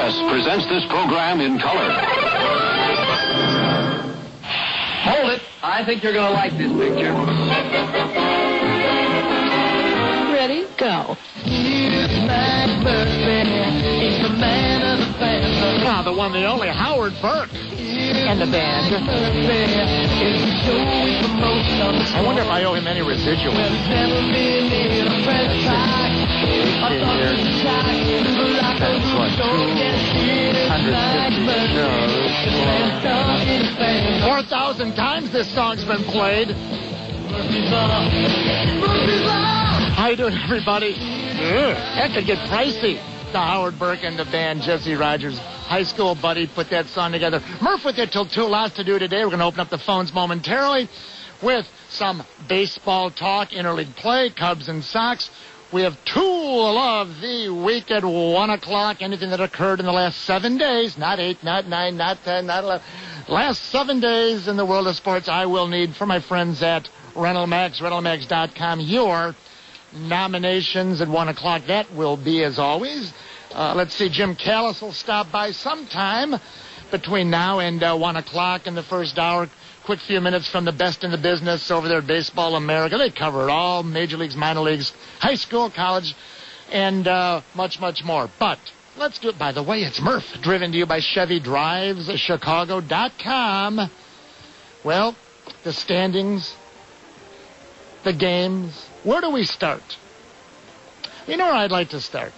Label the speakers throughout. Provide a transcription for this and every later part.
Speaker 1: CBS presents this program in color.
Speaker 2: Hold it. I think you're going to like this picture.
Speaker 3: Ready? Go.
Speaker 4: Ah, the one, the only, Howard Burke and the band. I wonder if I owe him any residual. That's what, 250 shows. 4,000 times this song's been played. How you doing, everybody? That could get pricey. The Howard Burke and the band, Jesse Rogers, high school buddy, put that song together. Murph with you till 2. Lots to do today. We're going to open up the phones momentarily with some baseball talk, interleague play, Cubs and Sox. We have Tool of the Week at 1 o'clock. Anything that occurred in the last 7 days, not 8, not 9, not 10, not 11. Last 7 days in the world of sports, I will need for my friends at RentalMax, RentalMax.com, your nominations at 1 o'clock. That will be, as always. Let's see, Jim Callis will stop by sometime between now and 1 o'clock in the first hour. Quick few minutes from the best in the business over there at Baseball America. They cover it all, major leagues, minor leagues, high school, college, and much, much more. But let's do it. By the way, it's Murph, driven to you by ChevyDrivesChicago.com. Well, the standings, the games. Where do we start? You know where I'd like to start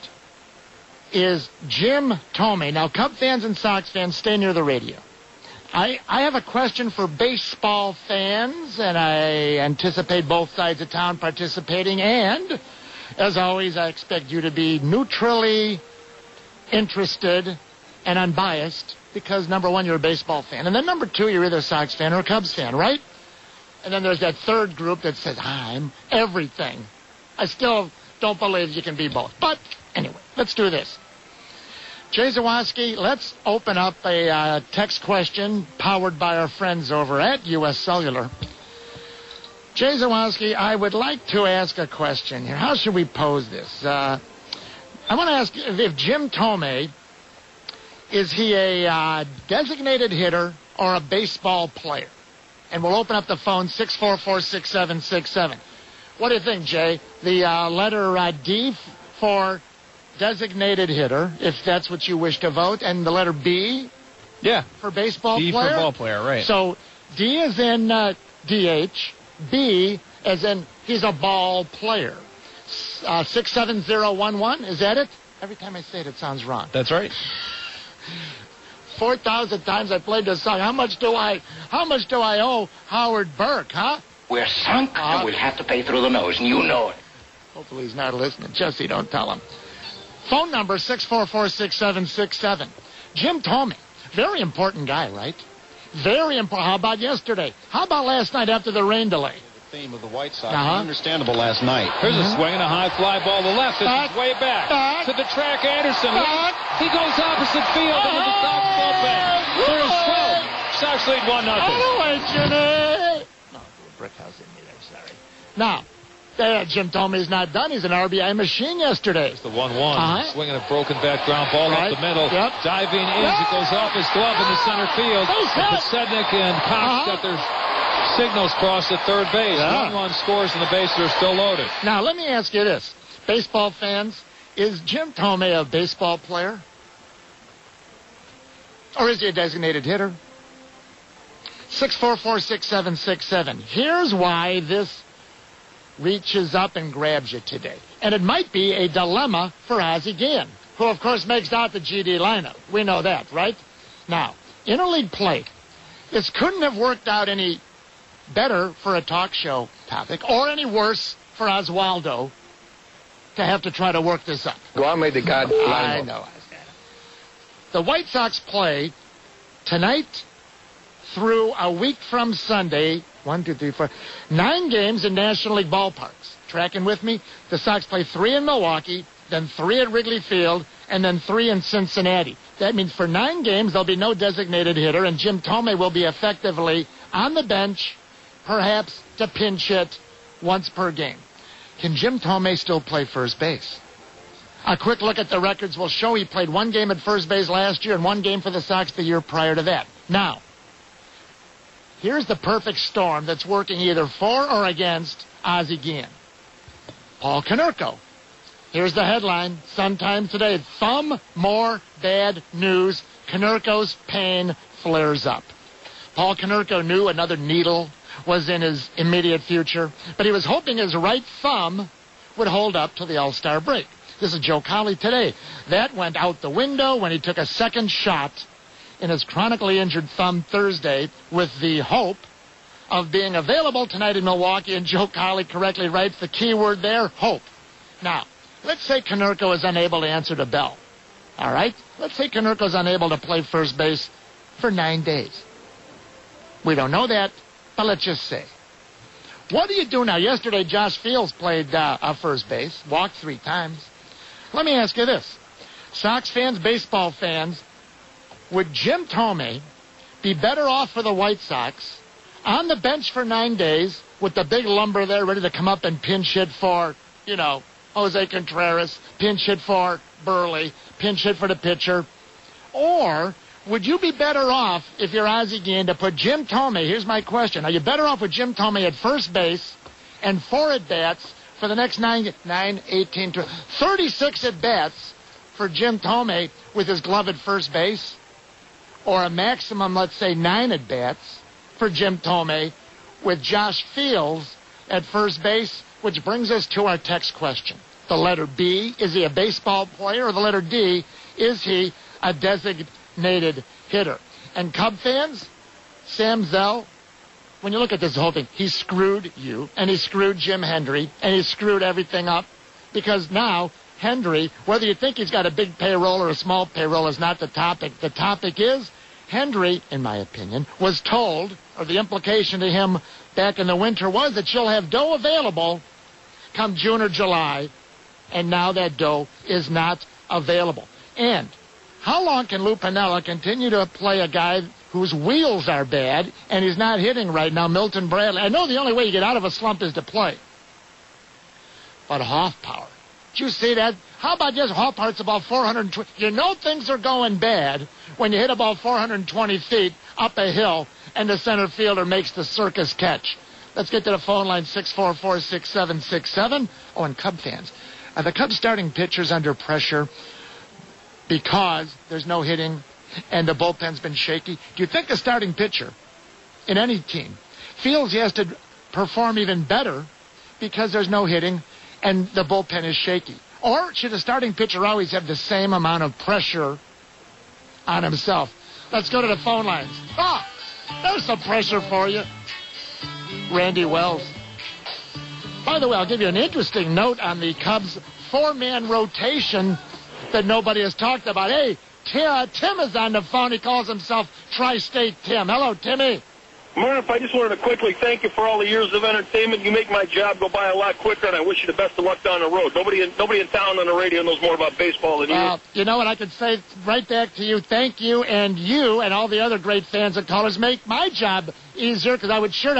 Speaker 4: is Jim Tomei. Now, Cub fans and Sox fans, stay near the radio. I have a question for baseball fans, and I anticipate both sides of town participating. And, as always, I expect you to be neutrally interested and unbiased because, number one, you're a baseball fan. And then, number two, you're either a Sox fan or a Cubs fan, right? And then there's that third group that says, I'm everything. I still don't believe you can be both. But, anyway, let's do this. Jay Zawoski, let's open up a text question powered by our friends over at U.S. Cellular. Jay Zawoski, I would like to ask a question here. How should we pose this? I want to ask if Jim Tomei, is he a designated hitter or a baseball player? And we'll open up the phone, 644-6767. What do you think, Jay? The letter D for designated hitter, if that's what you wish to vote, and the letter B?
Speaker 5: Yeah.
Speaker 4: For baseball
Speaker 5: D
Speaker 4: player?
Speaker 5: D for ball player, right.
Speaker 4: So D as in DH, B as in he's a ball player. 67011, is that it? Every time I say it, it sounds wrong.
Speaker 5: That's right.
Speaker 4: 4,000 times I played this song. How much do I owe Howard Burke, huh?
Speaker 6: We're sunk, and we'll have to pay through the nose, and you know it.
Speaker 4: Hopefully he's not listening. Jesse, don't tell him. Phone number 644-6767. Jim Tomei, very important guy, right? Very important. How about yesterday? How about last night after the rain delay?
Speaker 7: The theme of the White Sox. Understandable last night.
Speaker 5: Here's a swing and a high fly ball to left. This is way back. To the track, Anderson. He goes opposite field into the Sox bullpen. Here's 12. Sox lead 1-0.
Speaker 4: Oh, wait, Jimmy. No, brick house in me there, sorry. Now, Jim Tomei's not done. He's an RBI machine yesterday.
Speaker 5: It's the 1-1. Swinging a broken back ground ball up the middle.
Speaker 4: Yep.
Speaker 5: Diving in. It goes off his glove in the center field. Sednick and Cox got their signals crossed at third base. 1-1 scores and the bases are still loaded.
Speaker 4: Now, let me ask you this. Baseball fans, is Jim Tomei a baseball player? Or is he a designated hitter? 644-6767. Here's why this reaches up and grabs you today. And it might be a dilemma for Ozzie Guillen, who, of course, makes out the GD lineup. We know that, right? Now, interleague play. This couldn't have worked out any better for a talk show topic, or any worse for Oswaldo to have to try to work this up.
Speaker 7: Go on, made the God.
Speaker 4: I know. The White Sox play tonight through a week from Sunday. 1, 2, 3, 4. 9 games in National League ballparks. Tracking with me? The Sox play 3 in Milwaukee, then 3 at Wrigley Field, and then 3 in Cincinnati. That means for 9 games, there'll be no designated hitter, and Jim Tomei will be effectively on the bench, perhaps to pinch hit once per game. Can Jim Tomei still play first base? A quick look at the records will show he played one game at first base last year and one game for the Sox the year prior to that. Now, here's the perfect storm that's working either for or against Ozzie Guillen. Paul Konerko. Here's the headline, Sun-Times today. Thumb, more bad news. Konerko's pain flares up. Paul Konerko knew another needle was in his immediate future, but he was hoping his right thumb would hold up to the All-Star break. This is Joe Colley today. That went out the window when he took a second shot in his chronically injured thumb Thursday with the hope of being available tonight in Milwaukee, and Joe Colley correctly writes the key word there, hope. Now, let's say Konerko is unable to answer the bell. All right? Let's say Konerko is unable to play first base for 9 days. We don't know that, but let's just say. What do you do now? Yesterday, Josh Fields played first base, walked 3 times. Let me ask you this. Sox fans, baseball fans, would Jim Thome be better off for the White Sox on the bench for 9 days with the big lumber there ready to come up and pinch hit for, Jose Contreras, pinch hit for Burley, pinch hit for the pitcher? Or would you be better off, if you're Ozzie Guillen, to put Jim Thome, here's my question, are you better off with Jim Thome at first base and 4 at-bats for the next 36 at-bats for Jim Thome with his glove at first base? Or a maximum, let's say, 9 at-bats for Jim Thome with Josh Fields at first base, which brings us to our text question. The letter B, is he a baseball player? Or the letter D, is he a designated hitter? And Cub fans, Sam Zell, when you look at this whole thing, he screwed you, and he screwed Jim Hendry, and he screwed everything up, because now Hendry, whether you think he's got a big payroll or a small payroll, is not the topic. The topic is Hendry, in my opinion, was told, or the implication to him back in the winter was that you'll have dough available come June or July, and now that dough is not available. And how long can Lou Piniella continue to play a guy whose wheels are bad and he's not hitting right now, Milton Bradley? I know the only way you get out of a slump is to play. But Hoffpower, did you see that? How about just Hoffpower's about 420? You know things are going bad when you hit about 420 feet up a hill and the center fielder makes the circus catch. Let's get to the phone line, 644-6767. Oh, and Cub fans, are the Cubs starting pitchers under pressure because there's no hitting and the bullpen's been shaky? Do you think a starting pitcher in any team feels he has to perform even better because there's no hitting and the bullpen is shaky? Or should a starting pitcher always have the same amount of pressure on himself? Let's go to the phone lines. There's some pressure for you. Randy Wells. By the way, I'll give you an interesting note on the Cubs' 4-man rotation that nobody has talked about. Hey, Tim is on the phone. He calls himself Tri-State Tim. Hello, Timmy.
Speaker 8: Murph, I just wanted to quickly thank you for all the years of entertainment. You make my job go by a lot quicker, and I wish you the best of luck down the road. Nobody in town on the radio knows more about baseball than you.
Speaker 4: You know what? I could say right back to you, thank you and all the other great fans and callers make my job easier, because I would sure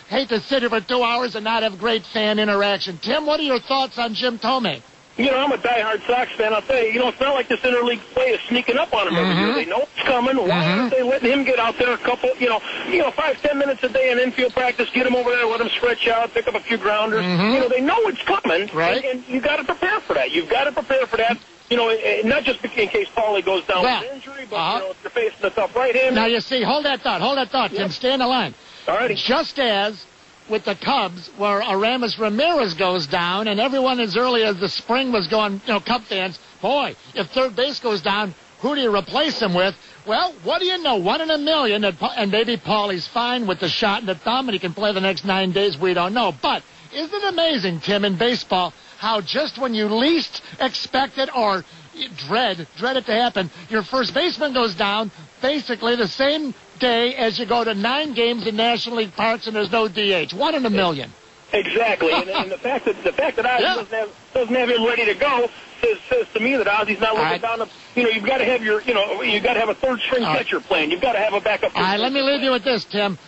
Speaker 4: hate to sit here for 2 hours and not have great fan interaction. Tim, what are your thoughts on Jim Thome?
Speaker 8: I'm a diehard Sox fan. I'll tell you, it's not like this interleague play is sneaking up on him every year. They know it's coming. Why aren't they letting him get out there a couple, 5-10 minutes a day in infield practice, get him over there, let him stretch out, pick up a few grounders. They know it's coming,
Speaker 4: right?
Speaker 8: And you got to prepare for that. You've got to prepare for that. Not just in case Paulie goes down with injury, but if you're facing a tough right-hander.
Speaker 4: Now, you see, hold that thought. Tim, stay on the line.
Speaker 8: All righty.
Speaker 4: Just as with the Cubs, where Aramis Ramirez goes down, and everyone as early as the spring was going, Cub fans, boy, if third base goes down, who do you replace him with? Well, what do you know? 1 in a million, and maybe Paulie's fine with the shot in the thumb, and he can play the next 9 days. We don't know. But isn't it amazing, Tim, in baseball, how just when you least expect it or dread it to happen, your first baseman goes down basically the same day as you go to 9 games in National League parks and there's no DH. 1 in a million.
Speaker 8: Exactly, and the fact that Ozzie doesn't have him ready to go says to me that Ozzie's not looking down the. You've got to have you've got to have a third string catcher playing. You've got to have a backup.
Speaker 4: All right, let me leave you with this, Tim.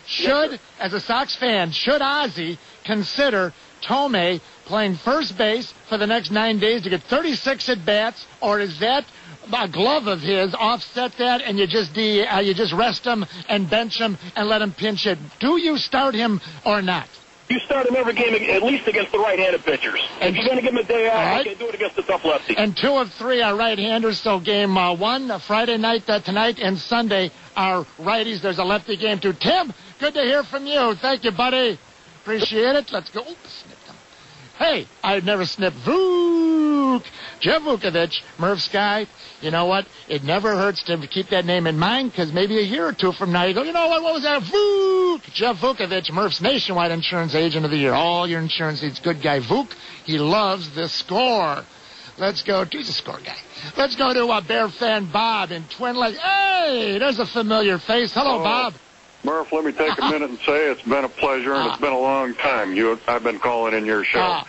Speaker 4: As a Sox fan, should Ozzie consider Tomei playing first base for the next 9 days to get 36 at-bats, or is that a glove of his offset that, and you just rest him and bench him and let him pinch hit? Do you start him or not?
Speaker 8: You start him every game, at least against the right-handed pitchers. If you're going to give him a day off, you can do it against the tough lefty.
Speaker 4: And 2 of 3 are right-handers, so game 1, Friday night tonight, and Sunday are righties. There's a lefty game, too. Tim, good to hear from you. Thank you, buddy. Appreciate it. Let's go. Oops, snipped him. Hey, I've never snipped Vuk. Jeff Vukovich, Murph's guy. You know what? It never hurts to keep that name in mind, because maybe a year or 2 from now you go, you know what was that? Vuk! Jeff Vukovich, Murph's nationwide insurance agent of the year. All your insurance needs. Good guy. Vuk, he loves the score. Let's go. He's a score guy. Let's go to Bear fan Bob in Twin Lakes. Hey, there's a familiar face. Hello, Bob.
Speaker 9: Murph, let me take a minute and say it's been a pleasure, and it's been a long time. I've been calling in your show.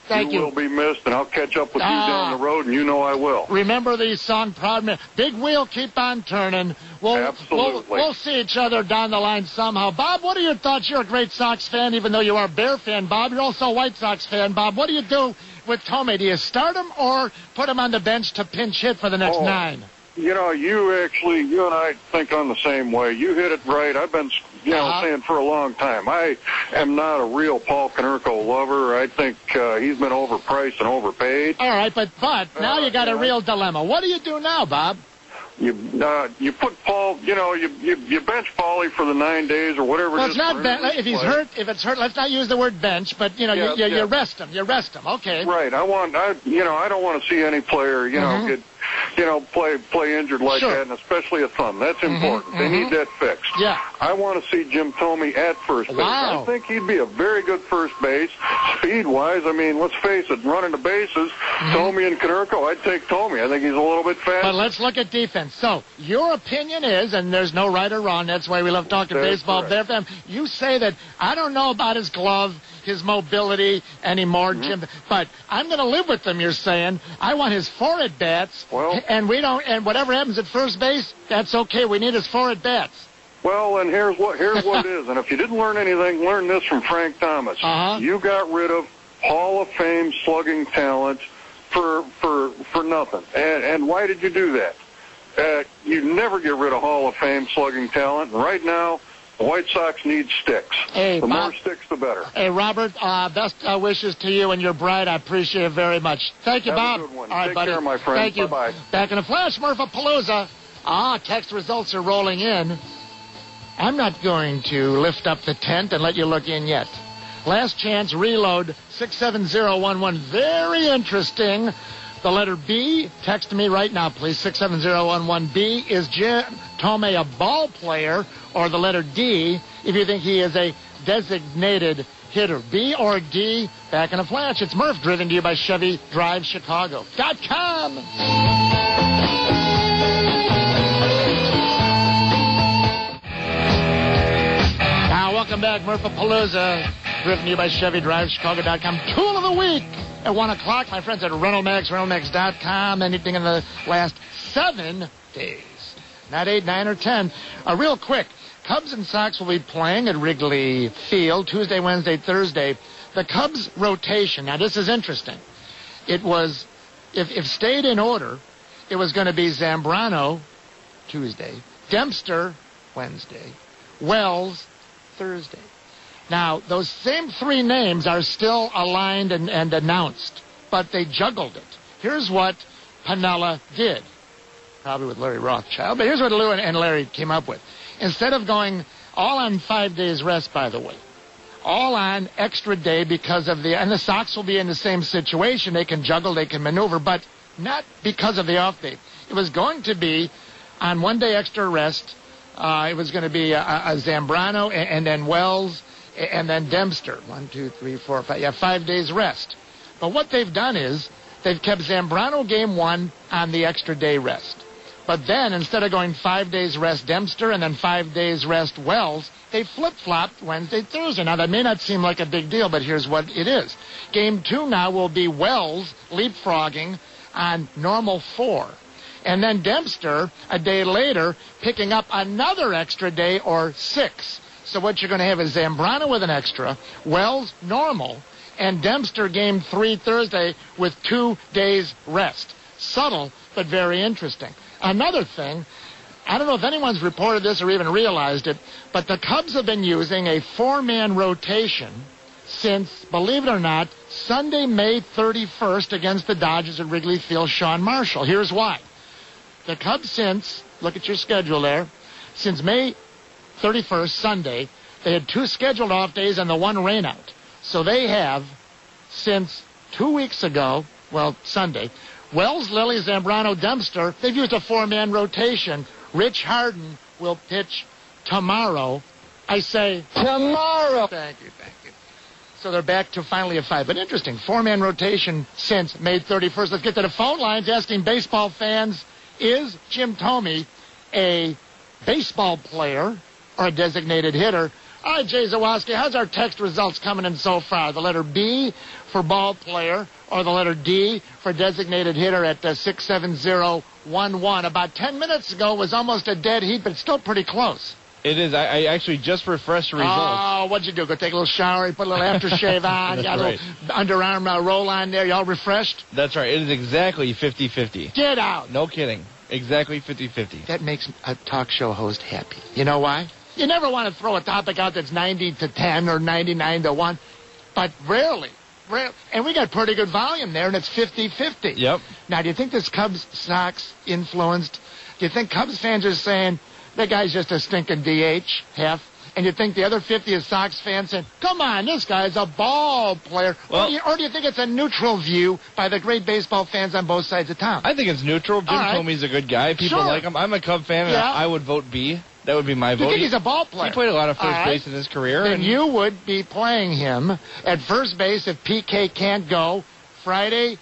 Speaker 4: Thank you.
Speaker 9: You will be missed, and I'll catch up with you down the road, and you know I will.
Speaker 4: Remember the song, Proud Man. Big wheel, keep on turning.
Speaker 9: Absolutely.
Speaker 4: We'll see each other down the line somehow. Bob, what are your thoughts? You're a great Sox fan, even though you are a Bear fan, Bob. You're also a White Sox fan, Bob. What do you do with Tomei? Do you start him or put him on the bench to pinch hit for the next 9?
Speaker 9: You know, you and I think on the same way. You hit it right. I've been, saying for a long time, I am not a real Paul Konerko lover. I think he's been overpriced and overpaid.
Speaker 4: All right, but now you got a real dilemma. What do you do now, Bob?
Speaker 9: You put Paul, you bench Paulie for the 9 days or whatever it is.
Speaker 4: Well, it's not if he's hurt. If it's hurt, let's not use the word bench. But you rest him. You rest him. Okay.
Speaker 9: Right. I don't want to see any player, get, play injured like that, and especially a thumb. That's important. They need that fixed.
Speaker 4: Yeah.
Speaker 9: I want to see Jim Thome at first base.
Speaker 4: Wow.
Speaker 9: I think he'd be a very good first base. Speed-wise, I mean, let's face it, running the bases, Thome and Konerko, I'd take Thome. I think he's a little bit fast.
Speaker 4: But let's look at defense. So, your opinion is, and there's no right or wrong, that's why we love talking baseball.
Speaker 9: Correct.
Speaker 4: You say that, I don't know about his glove, his mobility anymore, Jim, but I'm going to live with him, you're saying. I want his 4 at-bats, and whatever happens at first base, that's okay. We need his 4 at-bats.
Speaker 9: Well, and here's what it is. And if you didn't learn anything, learn this from Frank Thomas. You got rid of Hall of Fame slugging talent for nothing. And why did you do that? You never get rid of Hall of Fame slugging talent. And right now, the White Sox need sticks.
Speaker 4: Hey,
Speaker 9: the
Speaker 4: Bob,
Speaker 9: more sticks, the better.
Speaker 4: Hey, Robert, best wishes to you and your bride. I appreciate it very much. Thank you, Bob.
Speaker 9: Have a good one.
Speaker 4: All right,
Speaker 9: Take
Speaker 4: buddy.
Speaker 9: care, my friend.
Speaker 4: Thank you.
Speaker 9: Bye-bye.
Speaker 4: Back in a flash, Murph-a-Palooza. Text results are rolling in. I'm not going to lift up the tent and let you look in yet. Last chance, reload, 67011. Very interesting. The letter B, text me right now, please, 67011. B, is Jim Thome a ball player, or the letter D, if you think he is a designated hitter? B or D? Back in a flash. It's Murph, driven to you by ChevyDriveChicago.com. Now, welcome back, Murph-a-Palooza, driven to you by ChevyDriveChicago.com. Tool of the week at 1 o'clock. My friends at RentalMax.com. Anything in the last 7 days. Not 8, 9, or 10. Real quick, Cubs and Sox will be playing at Wrigley Field Tuesday, Wednesday, Thursday. The Cubs rotation, now this is interesting. It was, if stayed in order, it was going to be Zambrano Tuesday, Dempster Wednesday, Wells Thursday. Now, those same 3 names are still aligned and announced, but they juggled it. Here's what Piniella did, probably with Larry Rothschild, but here's what Lou and Larry came up with. Instead of going all on 5 days rest, by the way, all on extra day because of and the Sox will be in the same situation. They can juggle, they can maneuver, but not because of the off day. It was going to be on 1 day extra rest. It was going to be a Zambrano and then Wells and then Dempster. 1, 2, 3, 4, 5. Yeah, 5 days rest. But what they've done is they've kept Zambrano game 1 on the extra day rest. But then, instead of going 5 days rest Dempster and then 5 days rest Wells, they flip-flopped Wednesday, Thursday. Now, that may not seem like a big deal, but here's what it is. Game 2 now will be Wells leapfrogging on normal 4. And then Dempster, a day later, picking up another extra day or 6. So what you're going to have is Zambrano with an extra, Wells normal, and Dempster game 3 Thursday with 2 days rest. Subtle, but very interesting. Another thing, I don't know if anyone's reported this or even realized it, but the Cubs have been using a 4-man rotation since, believe it or not, Sunday, May 31st against the Dodgers at Wrigley Field, Sean Marshall. Here's why. The Cubs since, look at your schedule there, since May 31st, Sunday, they had 2 scheduled off days and the 1 rainout. So they have, since 2 weeks ago, well, Sunday, Wells, Lilly, Zambrano, Dempster, they've used a 4-man rotation. Rich Harden will pitch tomorrow. I say tomorrow. Thank you. So they're back to finally a 5. But interesting, 4-man rotation since May 31st. Let's get to the phone lines asking baseball fans, is Jim Thome a baseball player or a designated hitter? All right, Jay Zawoski, how's our text results coming in so far? The letter B for ball player or the letter D for designated hitter at 67011. About 10 minutes ago, it was almost a dead heat, but it's still pretty close.
Speaker 10: It is. I actually just refreshed the results.
Speaker 4: Oh, what'd you do? Go take a little shower, put a little aftershave on, got a little underarm roll on there. You all refreshed?
Speaker 10: That's right. It is exactly 50-50.
Speaker 4: Get out.
Speaker 10: No kidding. Exactly 50-50.
Speaker 4: That makes a talk show host happy. You know why? You never want to throw a topic out that's 90-10 or 99-1, but rarely. And we got pretty good volume there, and it's 50-50.
Speaker 10: Yep.
Speaker 4: Now, do you think this Cubs-Sox influenced? Do you think Cubs fans are saying, that guy's just a stinking DH, half? And you think the other 50 is Sox fans saying, come on, this guy's a ball player?
Speaker 10: Well,
Speaker 4: or do you think it's a neutral view by the great baseball fans on both sides of town?
Speaker 10: I think it's neutral. Jim Thome's a good guy. People like him. I'm a Cub fan, and I would vote B. That would be my vote.
Speaker 4: You think he's a ball player?
Speaker 10: He played a lot of first base in his career.
Speaker 4: Then you would be playing him at first base if PK can't go Friday,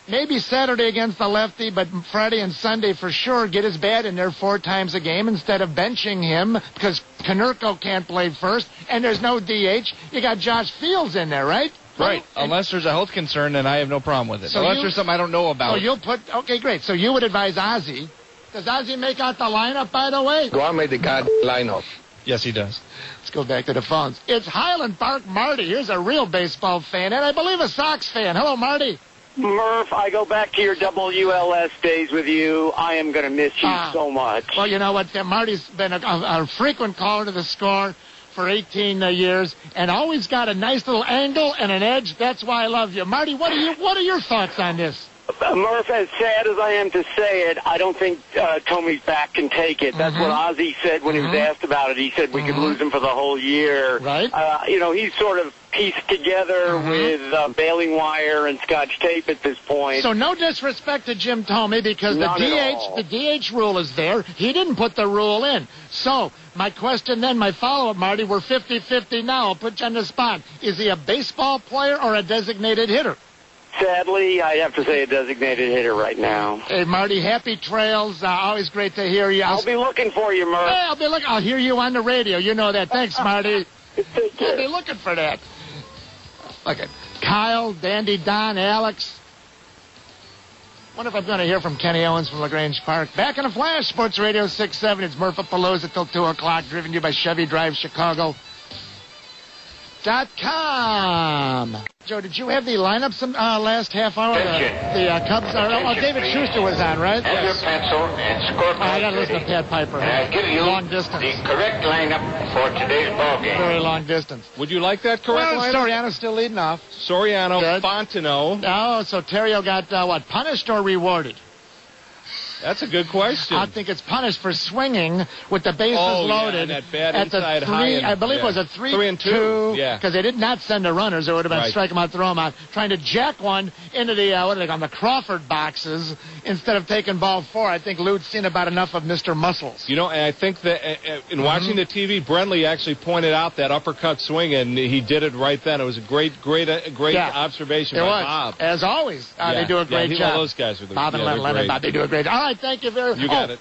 Speaker 4: maybe Saturday against the lefty, but Friday and Sunday for sure. Get his bat in there 4 times a game instead of benching him because Konerko can't play first and there's no DH. You got Josh Fields in there, right?
Speaker 10: Right. Unless there's a health concern, then I have no problem with it. So unless there's something I don't know about.
Speaker 4: So you'll put, okay, great. So you would advise Ozzie. Does Ozzie make out the lineup, by the way?
Speaker 7: Go on, make the lineup.
Speaker 10: Yes, he does.
Speaker 4: Let's go back to the phones. It's Highland Park Marty. Here's a real baseball fan, and I believe a Sox fan. Hello, Marty.
Speaker 11: Murph, I go back to your WLS days with you. I am going to miss you so much.
Speaker 4: Well, you know what? Marty's been a frequent caller to the Score for 18 years and always got a nice little angle and an edge. That's why I love you. Marty, what are your thoughts on this?
Speaker 11: Murph, as sad as I am to say it, I don't think Tommy's back can take it. That's what Ozzie said when he was asked about it. He said we could lose him for the whole year.
Speaker 4: Right.
Speaker 11: He's sort of pieced together with baling wire and scotch tape at this point.
Speaker 4: So no disrespect to Jim Thome because the DH rule is there. He didn't put the rule in. So my question then, my follow-up, Marty, we're 50-50 now. I'll put you on the spot. Is he a baseball player or a designated hitter?
Speaker 11: Sadly, I have to say a designated hitter right now.
Speaker 4: Hey, Marty, happy trails. Always great to hear you.
Speaker 11: I'll be looking for you, Murph.
Speaker 4: Hey, I'll hear you on the radio. You know that. Thanks, Marty. I'll be looking for that. Okay. Kyle, Dandy, Don, Alex. Wonder if I'm going to hear from Kenny Owens from LaGrange Park. Back in a flash, Sports Radio 670. It's Murph Palooza till 2 o'clock, driven to you by Chevy Drive Chicago.com. Joe, did you have the lineups last half hour? The Cubs. David Schuster was on, right?
Speaker 6: Have your pencil and score.
Speaker 4: I got to listen to Pat Piper.
Speaker 6: And I'll give you
Speaker 4: long distance.
Speaker 6: the correct lineup for today's ball game.
Speaker 4: Very long distance.
Speaker 10: Would you like that correct lineup?
Speaker 4: Soriano's still leading off.
Speaker 10: Soriano,
Speaker 4: Good.
Speaker 10: Fontenot.
Speaker 4: Oh, so Terrio got, punished or rewarded?
Speaker 10: That's a good question.
Speaker 4: I think it's punished for swinging with the bases loaded.
Speaker 10: Yeah, that bad
Speaker 4: at
Speaker 10: inside
Speaker 4: the 3,
Speaker 10: high.
Speaker 4: I believe it was a 3-2.
Speaker 10: Yeah.
Speaker 4: Because they did not send the runners. It would have been strike them out, throw them out. Trying to jack one into the, on the Crawford boxes instead of taking ball 4. I think Lude's seen about enough of Mr. Muscles.
Speaker 10: You know, and I think that in watching the TV, Brentley actually pointed out that uppercut swing, and he did it right then. It was a great observation by Bob.
Speaker 4: As always, they do a great job.
Speaker 10: All those guys were
Speaker 4: Bob and Lennon, Bob, they do a great job. All right, thank you very much.
Speaker 10: You got it.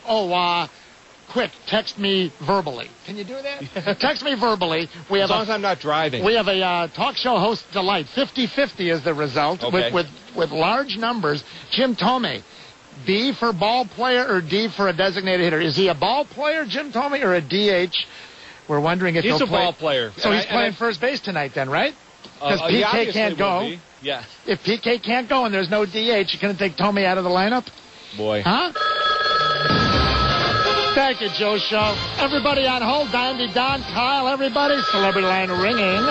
Speaker 4: Quick, text me verbally. Can you do that? Text me verbally.
Speaker 10: As long as I'm not driving.
Speaker 4: We have a talk show host delight. 50-50 is the result with large numbers. Jim Thome, B for ball player or D for a designated hitter? Is he a ball player, Jim Thome, or a DH? We're wondering if
Speaker 10: he's
Speaker 4: he'll
Speaker 10: a ball player.
Speaker 4: So he's playing first base tonight then, right? Because PK can't go.
Speaker 10: Yeah.
Speaker 4: If PK can't go and there's no DH, you're going to take Tommy out of the lineup?
Speaker 10: Boy.
Speaker 4: Huh? Thank you, Joe Show. Everybody on hold. Dandy Don, Kyle, everybody. Celebrity line ringing.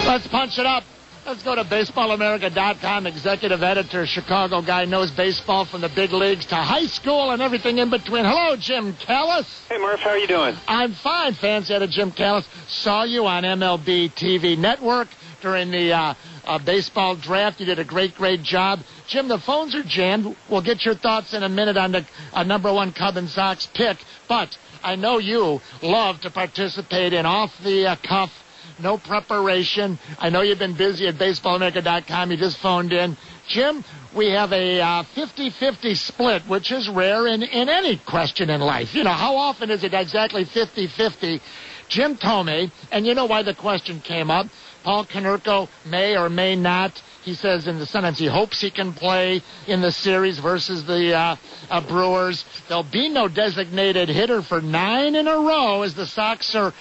Speaker 4: Let's punch it up. Let's go to BaseballAmerica.com. Executive editor, Chicago guy, knows baseball from the big leagues to high school and everything in between. Hello, Jim Callis.
Speaker 11: Hey, Murph, how are you doing?
Speaker 4: I'm fine. Fans out of Jim Callis. Saw you on MLB TV Network during the baseball draft. You did a great job. Jim, the phones are jammed. We'll get your thoughts in a minute on the number one Cub and Sox pick. But I know you love to participate in off-the-cuff, no preparation. I know you've been busy at BaseballAmerica.com. You just phoned in. Jim, we have a 50-50 split, which is rare in any question in life. You know, how often is it exactly 50-50? Jim Thome, and you know why the question came up. Paul Konerko may or may not. He says in the sentence he hopes he can play in the series versus the Brewers. There'll be no designated hitter for 9 in a row as the Sox are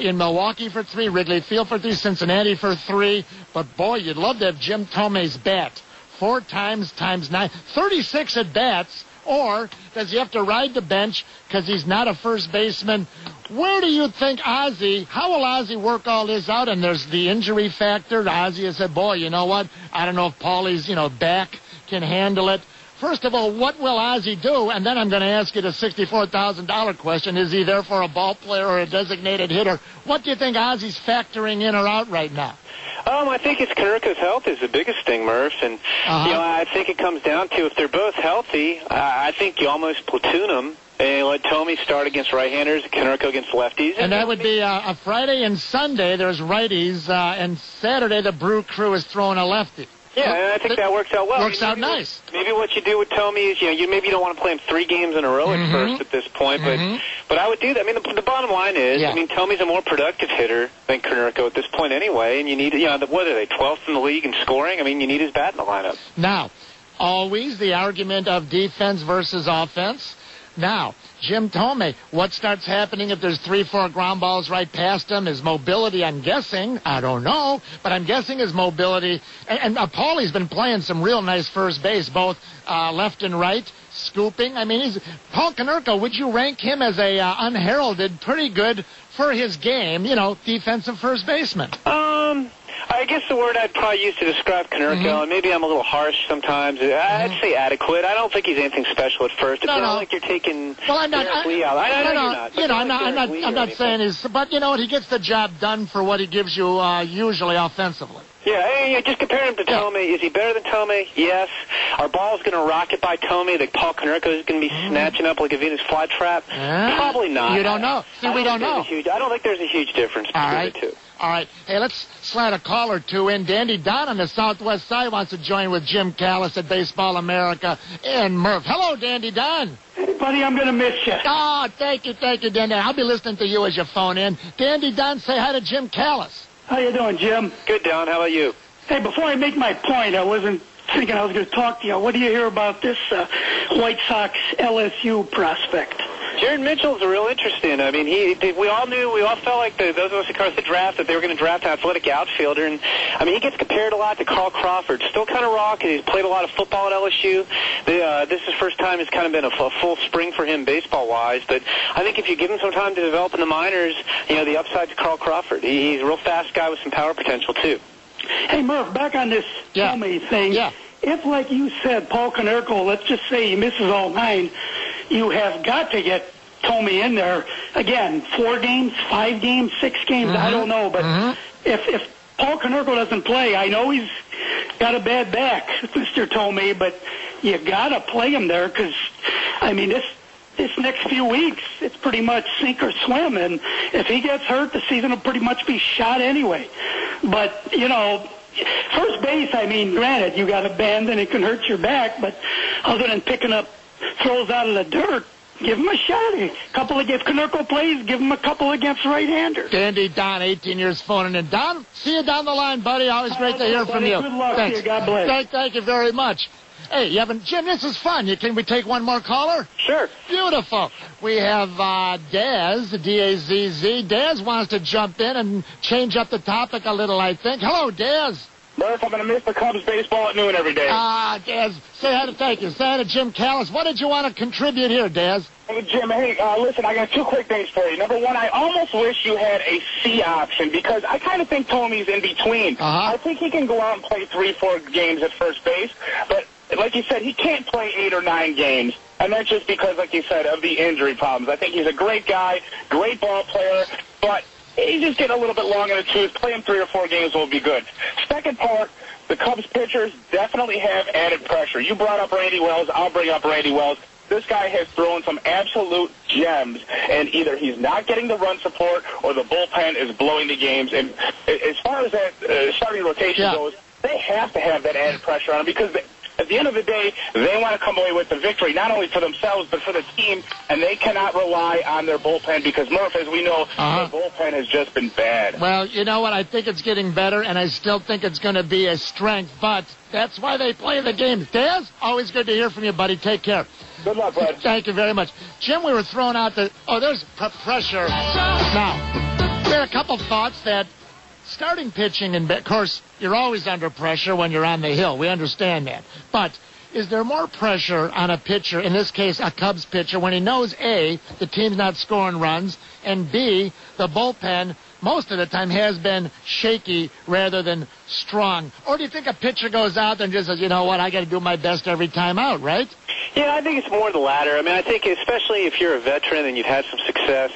Speaker 4: in Milwaukee for 3, Wrigley Field for 3, Cincinnati for 3. But, boy, you'd love to have Jim Thome's bat. 4 times 9, 36 at bats. Or does he have to ride the bench because he's not a first baseman? Where do you think how will Ozzie work all this out? And there's the injury factor. Ozzie has said, boy, you know what? I don't know if Paulie's, back can handle it. First of all, what will Ozzie do? And then I'm going to ask you the $64,000 question. Is he there for a ball player or a designated hitter? What do you think Ozzie's factoring in or out right now?
Speaker 11: I think it's Konerko's health is the biggest thing, Murph. And, I think it comes down to if they're both healthy, I think you almost platoon them and let Thome start against right-handers, Konerko against lefties.
Speaker 4: And that would be a Friday and Sunday, there's righties, and Saturday the Brew crew is throwing a lefty.
Speaker 11: Yeah, and I think that works out well.
Speaker 4: Works out nice.
Speaker 11: Maybe what you do with Thome is, maybe you don't want to play him 3 games in a row at first at this point, but I would do that. I mean, the bottom line is, Thome's a more productive hitter than Konerko at this point anyway, and you need, what are they, 12th in the league in scoring? I mean, you need his bat in the lineup.
Speaker 4: Now, always the argument of defense versus offense. Now, Jim Thome, what starts happening if there's 3-4 ground balls right past him? His mobility, I'm guessing, I don't know, but I'm guessing his mobility. And Paulie's been playing some real nice first base, both left and right, scooping. I mean, Paul Konerko, would you rank him as a unheralded, pretty good for his game, defensive first baseman?
Speaker 11: I guess the word I'd probably use to describe Konerko, and maybe I'm a little harsh sometimes, I'd say adequate. I don't think he's anything special at first. It's not like you're taking
Speaker 4: I'm not.
Speaker 11: Lee out. I know you're not.
Speaker 4: I'm not saying he's, but you know what? He gets the job done for what he gives you usually offensively.
Speaker 11: Yeah, just compare him to Thome. Is he better than Thome? Yes. Our ball's going to rocket by Thome that Paul Konerko is going to be snatching up like a Venus flytrap? Probably not.
Speaker 4: You don't know. See, we don't know.
Speaker 11: I don't think there's a huge difference between the two.
Speaker 4: All right. Hey, let's slide a call or two in. Dandy Don on the southwest side wants to join with Jim Callis at Baseball America and Murph. Hello, Dandy Don.
Speaker 12: Hey, buddy, I'm going to miss you.
Speaker 4: Oh, thank you, Dandy. I'll be listening to you as you phone in. Dandy Don, say hi to Jim Callis.
Speaker 12: How you doing, Jim?
Speaker 11: Good, Don. How about you?
Speaker 12: Hey, before I make my point, I wasn't thinking I was going to talk to you. What do you hear about this White Sox LSU prospect?
Speaker 11: Jared Mitchell's real interesting. I mean, we all felt like those of us who covered the draft that they were going to draft an athletic outfielder. And, I mean, he gets compared a lot to Carl Crawford. Still kind of raw because he's played a lot of football at LSU. This is the first time it's kind of been a full spring for him baseball-wise. But I think if you give him some time to develop in the minors, the upside's Carl Crawford. He's a real fast guy with some power potential, too.
Speaker 12: Hey, Murph, back on this Thome thing. Yeah. If, like you said, Paul Konerko, let's just say he misses all 9, you have got to get Thome in there. Again, 4 games, 5 games, 6 games, I don't know. But if Paul Konerko doesn't play, I know he's got a bad back, Mr. Thome, but you got to play him there because, I mean, this next few weeks, it's pretty much sink or swim. And if he gets hurt, the season will pretty much be shot anyway. But, first base, I mean, granted, you got a band and it can hurt your back, but other than picking up throws out of the dirt, Give him a shot. If Konerko plays, give him a couple against right-handers.
Speaker 4: Dandy Don, 18 years phoning in. Don, see you down the line, buddy. Always great to hear from you.
Speaker 12: Good luck
Speaker 4: Thanks.
Speaker 12: to you. God bless.
Speaker 4: Thank you very much. Hey, Jim, this is fun. Can we take one more caller?
Speaker 11: Sure.
Speaker 4: Beautiful. We have Daz, D-A-Z-Z. Daz wants to jump in and change up the topic a little, I think. Hello, Daz.
Speaker 8: Murph, I'm going to miss the Cubs baseball at noon every day.
Speaker 4: Daz, thank you. Say hi to Jim Callis. What did you want to contribute here, Daz?
Speaker 8: Hey, Jim, listen, I got two quick things for you. Number one, I almost wish you had a C option because I kind of think Tomey's in between. I think he can go out and play 3-4 games at first base, but like you said, he can't play 8 or 9 games. And that's just because, like you said, of the injury problems. I think he's a great guy, great ball player, but he's just getting a little bit long in the tooth. Play him 3 or 4 games will be good. Second part, the Cubs pitchers definitely have added pressure. You brought up Randy Wells. I'll bring up Randy Wells. This guy has thrown some absolute gems, and either he's not getting the run support or the bullpen is blowing the games. And as far as that starting rotation goes, they have to have that added pressure on him because at the end of the day, they want to come away with the victory, not only for themselves, but for the team, and they cannot rely on their bullpen because, Murph, as we know, their bullpen has just been bad.
Speaker 4: Well, you know what? I think it's getting better, and I still think it's going to be a strength, but that's why they play the games. Daz, always good to hear from you, buddy. Take care.
Speaker 8: Good luck, bud.
Speaker 4: Thank you very much. Jim, we were throwing out there's pressure. Now, there are a couple thoughts that starting pitching, and of course, you're always under pressure when you're on the hill. We understand that. But is there more pressure on a pitcher, in this case a Cubs pitcher, when he knows, A, the team's not scoring runs, and B, the bullpen most of the time has been shaky rather than strong? Or do you think a pitcher goes out there and just says, you know what, I got to do my best every time out, right?
Speaker 11: Yeah, I think it's more the latter. I mean, I think especially if you're a veteran and you've had some success,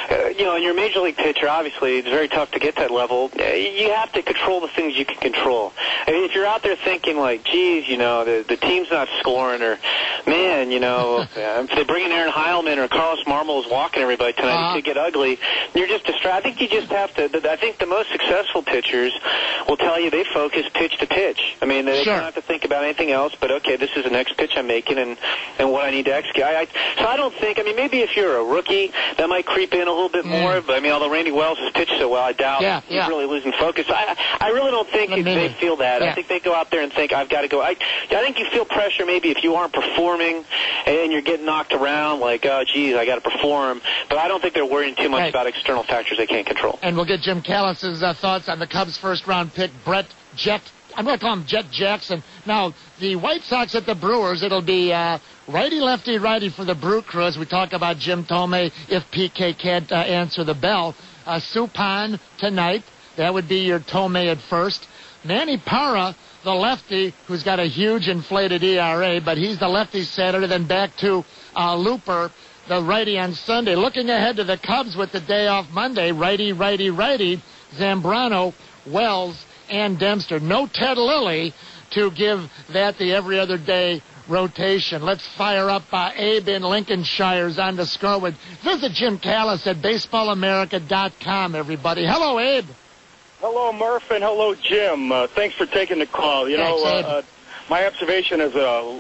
Speaker 11: and you're a major league pitcher, obviously it's very tough to get that level. You have to control the things you can control. I mean, if you're out there thinking like, geez, the team's not scoring, or man, if they bring in Aaron Heilman or Carlos Marmol is walking everybody tonight, it could get ugly. You're just distracted. I think you just have to. I think the most successful pitchers will tell you they focus pitch to pitch. I mean, they don't have to think about anything else. But okay, this is the next pitch I'm making, and what I need to execute. So I don't think. I mean, maybe if you're a rookie, that might creep in a little bit more. But I mean, although Randy Wells has pitched so well, I doubt he's really losing focus. I really don't think they feel that. I think they go out there and think, I've got to go. I think you feel pressure maybe if you aren't performing and you're getting knocked around, like, oh, geez, I got to perform. But I don't think they're worrying too much about external factors they can't control.
Speaker 4: And we'll get Jim Callis's thoughts on the Cubs' first-round pick, I'm going to call him Jet Jackson. Now, the White Sox at the Brewers, it'll be righty, lefty, righty for the Brew Crew as we talk about Jim Thome if PK can't answer the bell. Suppan tonight. That would be your Thome at first. Manny Parra, the lefty, who's got a huge inflated ERA, but he's the lefty Saturday. Then back to Looper, the righty on Sunday. Looking ahead to the Cubs with the day off Monday, righty, righty, righty, Zambrano, Wells, and Dempster. No Ted Lilly to give that the every other day rotation. Let's fire up Abe in Lincolnshire's on the score. Visit Jim Callis at baseballamerica.com, everybody. Hello, Abe.
Speaker 8: Hello, Murph, and hello, Jim. Thanks for taking the call.
Speaker 4: Thanks,
Speaker 8: my observation as a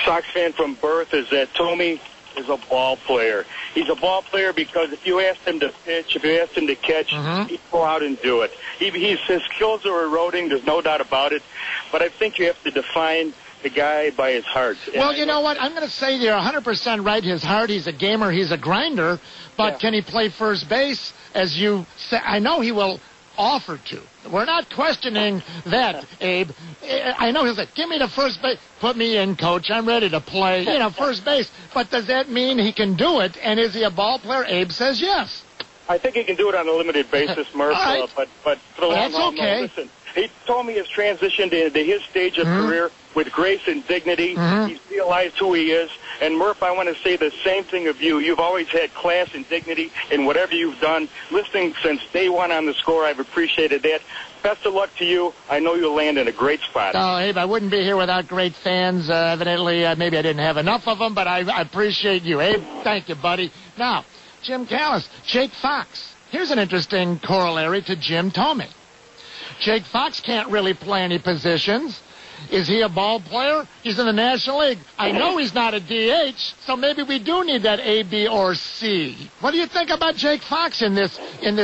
Speaker 8: Sox fan from birth is that Thome is a ball player. He's a ball player because if you asked him to pitch, if you asked him to catch, he'd go out and do it. His skills are eroding, there's no doubt about it, but I think you have to define the guy by his heart.
Speaker 4: Well, you know what? I'm going to say you're 100% right. His heart, he's a gamer, he's a grinder, but can he play first base? As you say, I know he will offer to. We're not questioning that, Abe. I know he'll say, give me the first base. Put me in, coach. I'm ready to play, first base. But does that mean he can do it? And is he a ball player? Abe says yes.
Speaker 8: I think he can do it on a limited basis, Murph.
Speaker 4: Right.
Speaker 8: But for the long haul,
Speaker 4: okay.
Speaker 8: No, listen. He told me he's transitioned into his stage of career with grace and dignity. He's realized who he is. And, Murph, I want to say the same thing of you. You've always had class and dignity in whatever you've done. Listening since day one on the score, I've appreciated that. Best of luck to you. I know you'll land in a great spot.
Speaker 4: Oh, Abe, I wouldn't be here without great fans. Evidently, maybe I didn't have enough of them, but I appreciate you, Abe. Thank you, buddy. Now, Jim Callis, Jake Fox. Here's an interesting corollary to Jim Thome. Jake Fox can't really play any positions, Is he a ball player? He's in the National League. I know he's not a DH, so maybe we do need that A, B, or C. What do you think about Jake Fox in this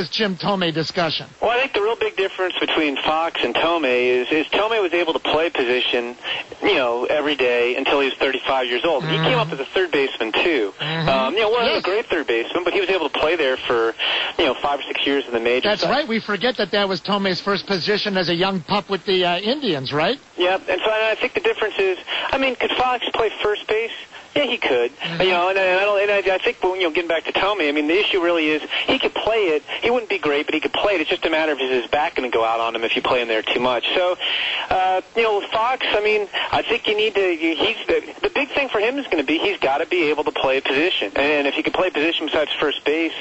Speaker 4: Jim Thome discussion?
Speaker 11: Well, I think the real big difference between Fox and Thome is Thome was able to play position, every day until he was 35 years old. Mm-hmm. He came up as a third baseman, too. Mm-hmm. Wasn't a great third baseman, but he was able to play there for, 5 or 6 years in the majors.
Speaker 4: That's right. We forget that was Thome's first position as a young pup with the Indians, right?
Speaker 11: Yep. And so I think the difference is, could Fox play first base? Yeah, he could. Mm-hmm. I think getting back to Thome, the issue really is he could play it. He wouldn't be great, but he could play it. It's just a matter of is his back going to go out on him if you play him there too much. So, with Fox, I think you need to. The big thing for him is going to be he's got to be able to play a position, and if he could play a position besides first base,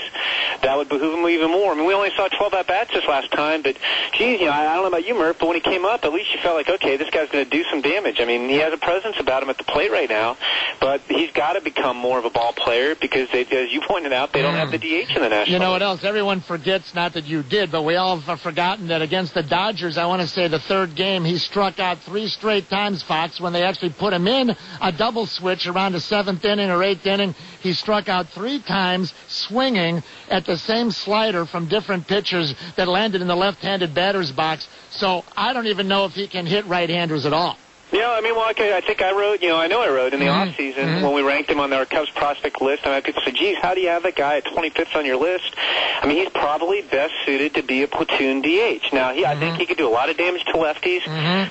Speaker 11: that would behoove him even more. We only saw 12 at bats this last time, but geez, I don't know about you, Murph, but when he came up, at least you felt like, okay, this guy's going to do some damage. He has a presence about him at the plate right now, but he's got to become more of a ball player because, as you pointed out, they don't have the DH in the National League.
Speaker 4: You know what else? Everyone forgets, not that you did, but we all have forgotten that against the Dodgers, I want to say the third game, he struck out 3 straight times, Fox, when they actually put him in a double switch around the 7th inning or 8th inning. He struck out 3 times swinging at the same slider from different pitchers that landed in the left-handed batter's box. So I don't even know if he can hit right-handers at all.
Speaker 11: I think I wrote in the off-season when we ranked him on our Cubs prospect list, and people said, geez, how do you have that guy at 25th on your list? He's probably best suited to be a platoon DH. Now, I think he could do a lot of damage to lefties,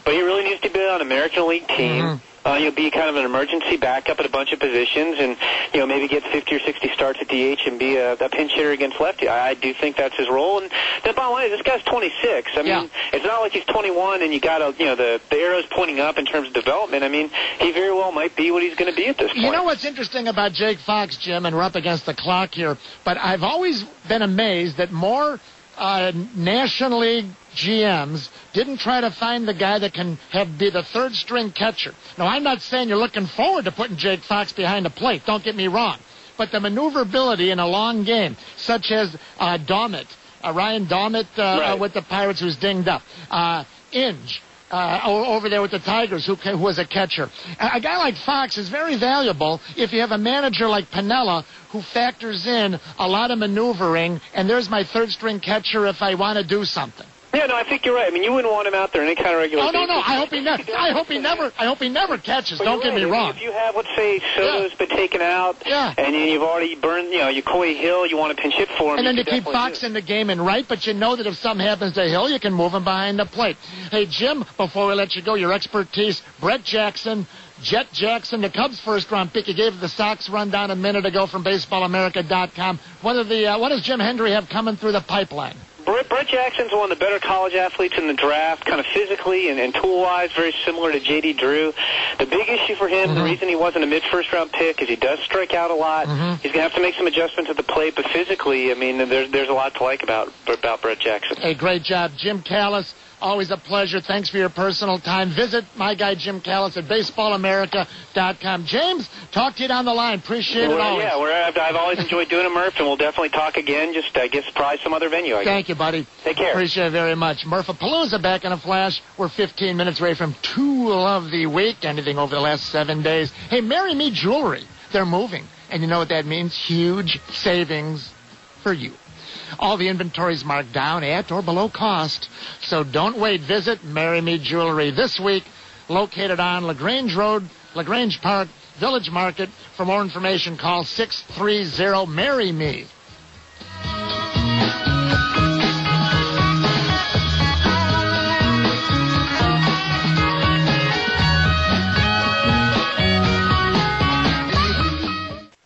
Speaker 11: but he really needs to be on an American League team. He'll be kind of an emergency backup at a bunch of positions and, maybe get 50 or 60 starts at DH and be a pinch hitter against lefty. I do think that's his role. And the bottom line is this guy's 26. It's not like he's 21 and you got the arrow's pointing up in terms of development. He very well might be what he's going to be at this point.
Speaker 4: You know what's interesting about Jake Fox, Jim, and we're up against the clock here, but I've always been amazed that more National League GMs didn't try to find the guy that can be the third string catcher. Now, I'm not saying you're looking forward to putting Jake Fox behind the plate. Don't get me wrong. But the maneuverability in a long game, such as Ryan Dommett with the Pirates, who's dinged up. Inge. Over there with the Tigers, who was a catcher. A guy like Fox is very valuable if you have a manager like Piniella who factors in a lot of maneuvering, and there's my third-string catcher if I want to do something.
Speaker 11: Yeah, no, I think you're right. You wouldn't want him out there in any kind of regular basis.
Speaker 4: No. I hope he never catches. But don't get me wrong.
Speaker 11: If you have, let's say, Soto's been taken out, and you've already burned, your Coy Hill, you want to pinch hit for him.
Speaker 4: And then to keep Fox in the game and right, but you know that if something happens to Hill, you can move him behind the plate. Hey, Jim, before we let you go, your expertise, Brett Jackson, Jet Jackson, the Cubs' first-round pick. You gave the Sox rundown a minute ago from BaseballAmerica.com. What does Jim Hendry have coming through the pipeline?
Speaker 11: Brett Jackson's one of the better college athletes in the draft, kind of physically and tool-wise, very similar to J.D. Drew. The big issue for him, the reason he wasn't a mid-first-round pick, is he does strike out a lot. He's going to have to make some adjustments at the plate, but physically, there's a lot to like about Brett Jackson.
Speaker 4: Hey, great job. Jim Callis, always a pleasure. Thanks for your personal time. Visit my guy Jim Callis at BaseballAmerica.com. James, talk to you down the line. Appreciate it always.
Speaker 11: Yeah, I've always enjoyed doing it, Murph, and we'll definitely talk again. Just, I guess, probably some other venue.
Speaker 4: Thank you, buddy.
Speaker 11: Take care.
Speaker 4: Appreciate it very much. Murphapalooza back in a flash. We're 15 minutes away from Tool of the Week. Anything over the last 7 days. Hey, Marry Me Jewelry. They're moving. And you know what that means? Huge savings for you. All the inventory is marked down at or below cost. So don't wait. Visit Marry Me Jewelry this week, located on LaGrange Road, LaGrange Park, Village Market. For more information, call 630-MARRY-ME.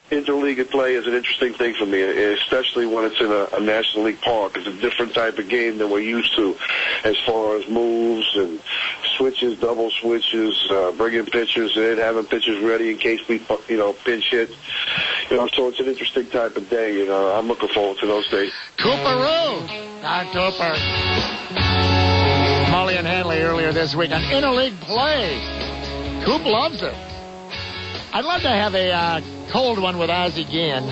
Speaker 9: Interleague play is an interesting thing for me, especially when it's in a National League park. It's a different type of game than we're used to as far as moves and switches, double switches, bringing pitchers in, having pitchers ready in case we, pinch hit. So it's an interesting type of day. I'm looking forward to those days.
Speaker 4: Cooperoo! Don Cooper. Mully and Hanley earlier this week on Interleague play. Coop loves it. I'd love to have a cold one with Ozzie Guillen.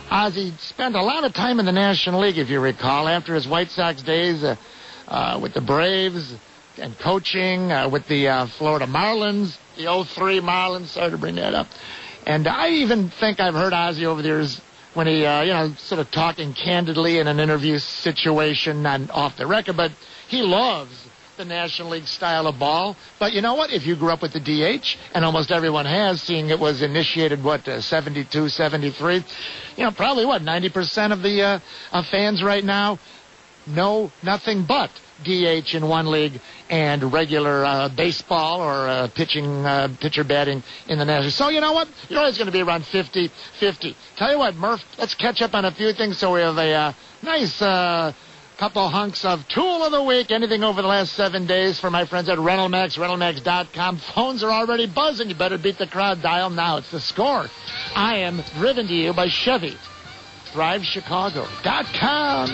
Speaker 4: Ozzie spent a lot of time in the National League, if you recall, after his White Sox days with the Braves, and coaching with the Florida Marlins, the 03 Marlins. Sorry to bring that up. And I even think I've heard Ozzie over the years when he, sort of talking candidly in an interview situation, not off the record, but he loves the National League style of ball. But you know what? If you grew up with the DH, and almost everyone has, seeing it was initiated, 72, 73, probably 90% of the fans right now know nothing but DH in one league and regular baseball or pitcher batting in the National. So you know what? You're always going to be around 50-50. Tell you what, Murph, let's catch up on a few things so we have a nice couple hunks of Tool of the Week, anything over the last 7 days for my friends at RentalMax, rentalmax.com. Phones are already buzzing. You better beat the crowd. Dial now. It's The Score. I am driven to you by Chevy. DriveChicago.com.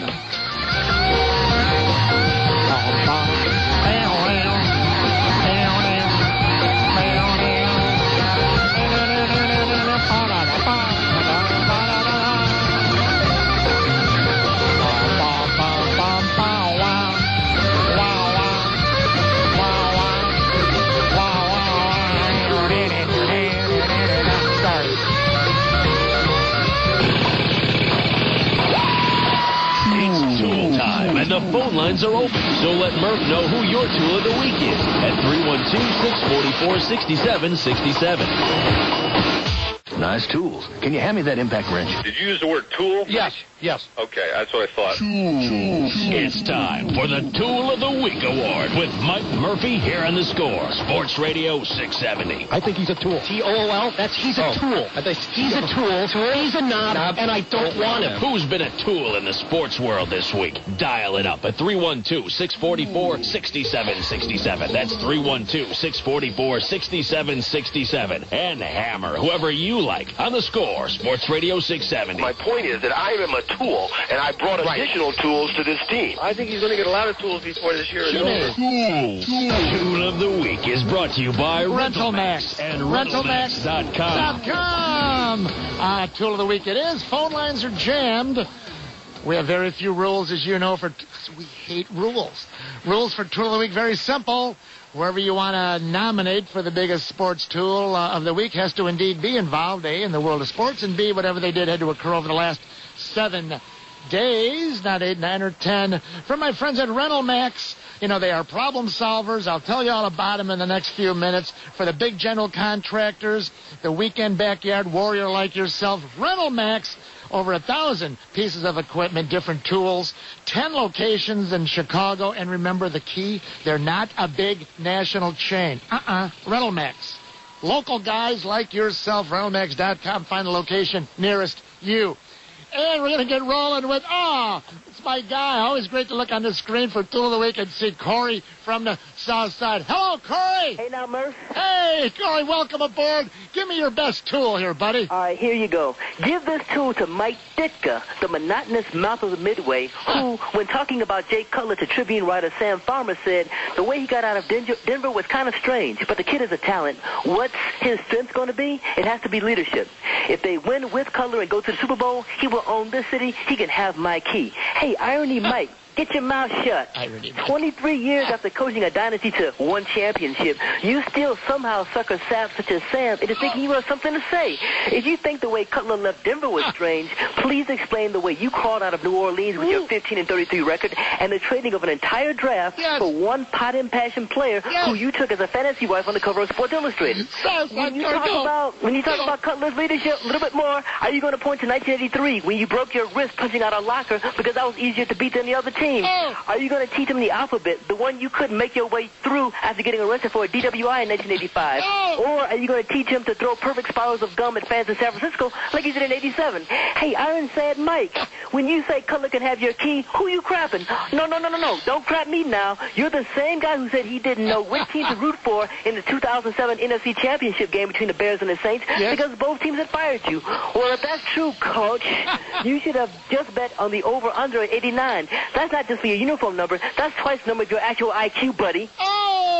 Speaker 13: And the phone lines are open, so let Murph know who your Tool of the Week is at 312-644-6767.
Speaker 1: Nice tools. Can you hand me that impact wrench?
Speaker 14: Did you use the word tool?
Speaker 4: Yes.
Speaker 14: Okay, that's what I thought.
Speaker 13: It's time for the Tool of the Week Award with Mike Murphy here on The Score. Sports Radio 670.
Speaker 7: I think he's a tool.
Speaker 12: T-O-O-L? He's a tool. He's a tool. He's a knob, and I don't want him.
Speaker 13: Who's been a tool in the sports world this week? Dial it up at 312-644-6767. That's 312-644-6767. And hammer whoever you like on The Score. Sports Radio 670.
Speaker 14: My point is that I am a tool, and I brought additional tools to this team. I think he's going to get a lot of tools before this year is over.
Speaker 13: Tool of the Week is brought to you by RentalMax and RentalMax.com.
Speaker 4: Tool of the Week it is. Phone lines are jammed. We have very few rules, as you know, we hate rules. Rules for Tool of the Week, very simple. Whoever you want to nominate for the biggest sports tool of the week has to indeed be involved, A, in the world of sports, and B, whatever they did had to occur over the last 7 days, not 8, 9, or 10. From my friends at RentalMax, they are problem solvers. I'll tell you all about them in the next few minutes. For the big general contractors, the weekend backyard warrior like yourself, RentalMax, over 1,000 pieces of equipment, different tools, 10 locations in Chicago. And remember the key, they're not a big national chain. RentalMax. Local guys like yourself, rentalmax.com. Find the location nearest you. And we're going to get rolling with, it's my guy. Always great to look on the screen for Tool of the Week and see Corey from the South Side. Hello, Corey.
Speaker 15: Hey, now, Murph.
Speaker 4: Hey, Corey, welcome aboard. Give me your best tool here, buddy.
Speaker 15: All right, here you go. Give this tool to Mike Ditka, the monotonous mouth of the Midway, who, when talking about Jay Cutler to Tribune writer Sam Farmer, said the way he got out of Denver was kind of strange, but the kid is a talent. What's his strength going to be? It has to be leadership. If they win with Cutler and go to the Super Bowl, he will own this city. He can have my key. Hey, Irony Mike, get your mouth shut. 23 years after coaching a dynasty to one championship, you still somehow sucker saps such as Sam into thinking you have something to say. If you think the way Cutler left Denver was strange, please explain the way you crawled out of New Orleans with your 15-33 record and the trading of an entire draft for one pot impassioned player who you took as a fantasy wife on the cover of Sports Illustrated. When you talk about Cutler's leadership a little bit more, are you going to point to 1983 when you broke your wrist punching out a locker because that was easier to beat than the other team? Are you going to teach him the alphabet, the one you couldn't make your way through after getting arrested for a DWI in 1985? Or are you going to teach him to throw perfect spirals of gum at fans in San Francisco like he did in 87? Hey, Iron Sad Mike, when you say Cutler can have your key, who you crapping? No. Don't crap me now. You're the same guy who said he didn't know which team to root for in the 2007 NFC Championship game between the Bears and the Saints because both teams had fired you. Well, if that's true, Coach, you should have just bet on the over-under at 89. That's not just for your uniform number. That's twice the number of your actual IQ, buddy.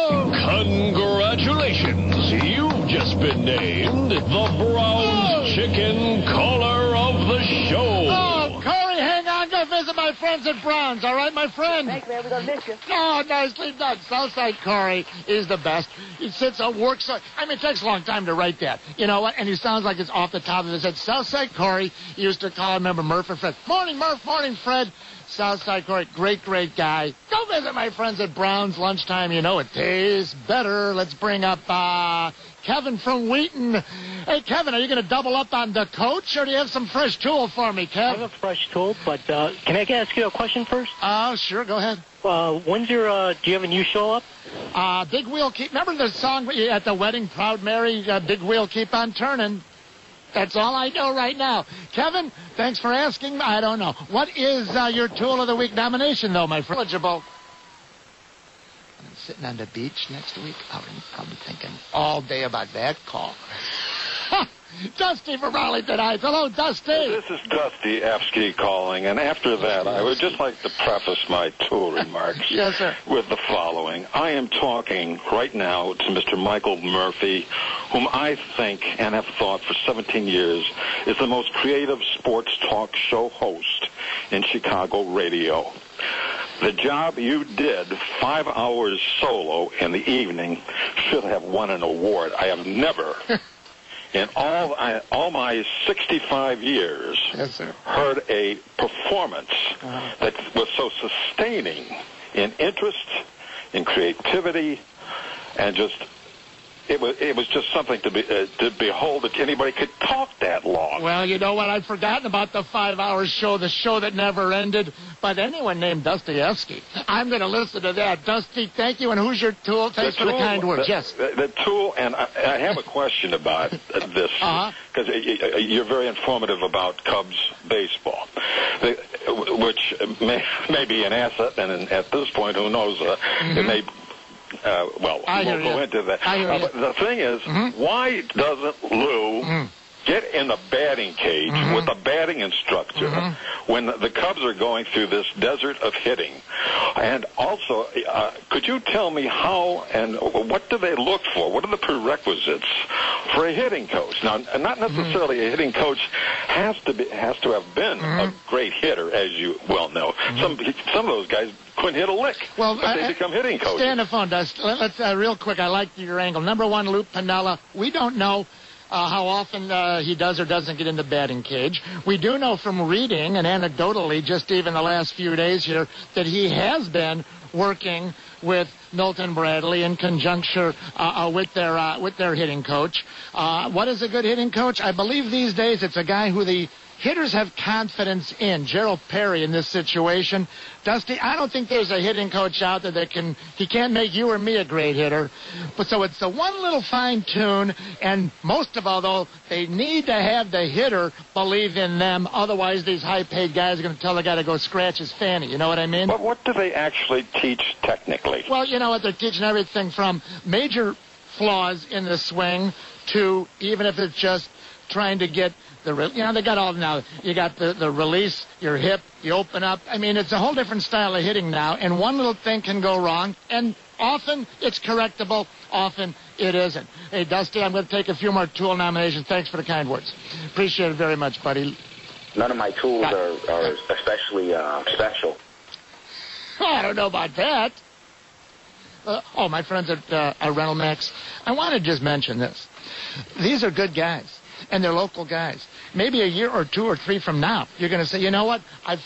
Speaker 13: Congratulations. You've just been named the Browns Chicken Caller of the Show.
Speaker 4: Corey, hang on. Go visit my friends at Brown's, all right, my friend?
Speaker 15: Thanks, man. We're going to miss you.
Speaker 4: Oh, nicely done. Southside Corey is the best. He sits and works. I mean, it takes a long time to write that. You know what? And he sounds like it's off the top of his head. Southside Corey used to call, I remember, Murph and Fred. Morning, Murph. Morning, Fred. Southside Corey, great guy. Go visit my friends at Brown's. Lunchtime, you know it tastes better. Let's bring up Kevin from Wheaton. Hey, Kevin, are you going to double up on the coach, or do you have some fresh tool for me, Kev?
Speaker 16: I have a fresh tool, but can I ask you a question first?
Speaker 4: Sure, go ahead.
Speaker 16: When's your, do you have a new show up?
Speaker 4: Big Wheel Keep, remember the song at the wedding, Proud Mary, Big Wheel Keep on Turning? That's all I know right now. Kevin, thanks for asking. I don't know. What is your Tool of the Week nomination, though, my friend? Eligible. I'm sitting on the beach next week. I'm thinking all day about that call. Dusty from Arlington Heights. Hello, Dusty.
Speaker 17: This is Dusty Efsky calling, and after that, I would just like to preface my tool remarks
Speaker 4: yes, sir.
Speaker 17: with the following. I am talking right now to Mr. Michael Murphy, whom I think and have thought for 17 years is the most creative sports talk show host in Chicago radio. The job you did, 5 hours solo in the evening, should have won an award. I have never... in all my 65 years,
Speaker 4: yes, sir.
Speaker 17: Heard a performance that was so sustaining in interest, in creativity, and just it was just something to behold that anybody could talk that long.
Speaker 4: Well, you know what? I'd forgotten about the 5-hour show, the show that never ended. But anyone named Dusty Efsky, I'm going to listen to that. Dusty, thank you. And who's your tool? Thanks for the kind words. Yes.
Speaker 17: The tool, and I have a question about this, because you're very informative about Cubs baseball, which may be an asset, and at this point, who knows, it may... we won't go into that. But the thing is, why doesn't Lou get in the batting cage with the batting instructor when the Cubs are going through this desert of hitting? And also, could you tell me how and what do they look for? What are the prerequisites for a hitting coach? Now, not necessarily a hitting coach has to have been a great hitter, as you well know. Some of those guys couldn't hit a lick, but they become hitting coaches.
Speaker 4: Stay on the phone, Dust. Let's real quick. I like your angle. Number one, Lou Piniella. We don't know how often he does or doesn't get in the batting cage. We do know from reading and anecdotally, just even the last few days here, that he has been working with Milton Bradley in conjunction with their hitting coach. What is a good hitting coach? I believe these days it's a guy who the hitters have confidence in. Gerald Perry in this situation. Dusty, I don't think there's a hitting coach out there that he can't make you or me a great hitter. But so it's the one little fine tune, and most of all, though, they need to have the hitter believe in them. Otherwise, these high-paid guys are going to tell the guy to go scratch his fanny. You know what I mean?
Speaker 17: But what do they actually teach technically?
Speaker 4: Well, you know what? They're teaching everything from major flaws in the swing to even if it's just trying to get they got all now. You got the release, your hip, you open up. I mean, it's a whole different style of hitting now, and one little thing can go wrong, and often it's correctable, often it isn't. Hey, Dusty, I'm going to take a few more tool nominations. Thanks for the kind words. Appreciate it very much, buddy.
Speaker 6: None of my tools are especially special.
Speaker 4: Oh, I don't know about that. My friends at Rental Max, I want to just mention this. These are good guys. And they're local guys. Maybe a year or 2 or 3 from now, you're going to say, you know what? I'm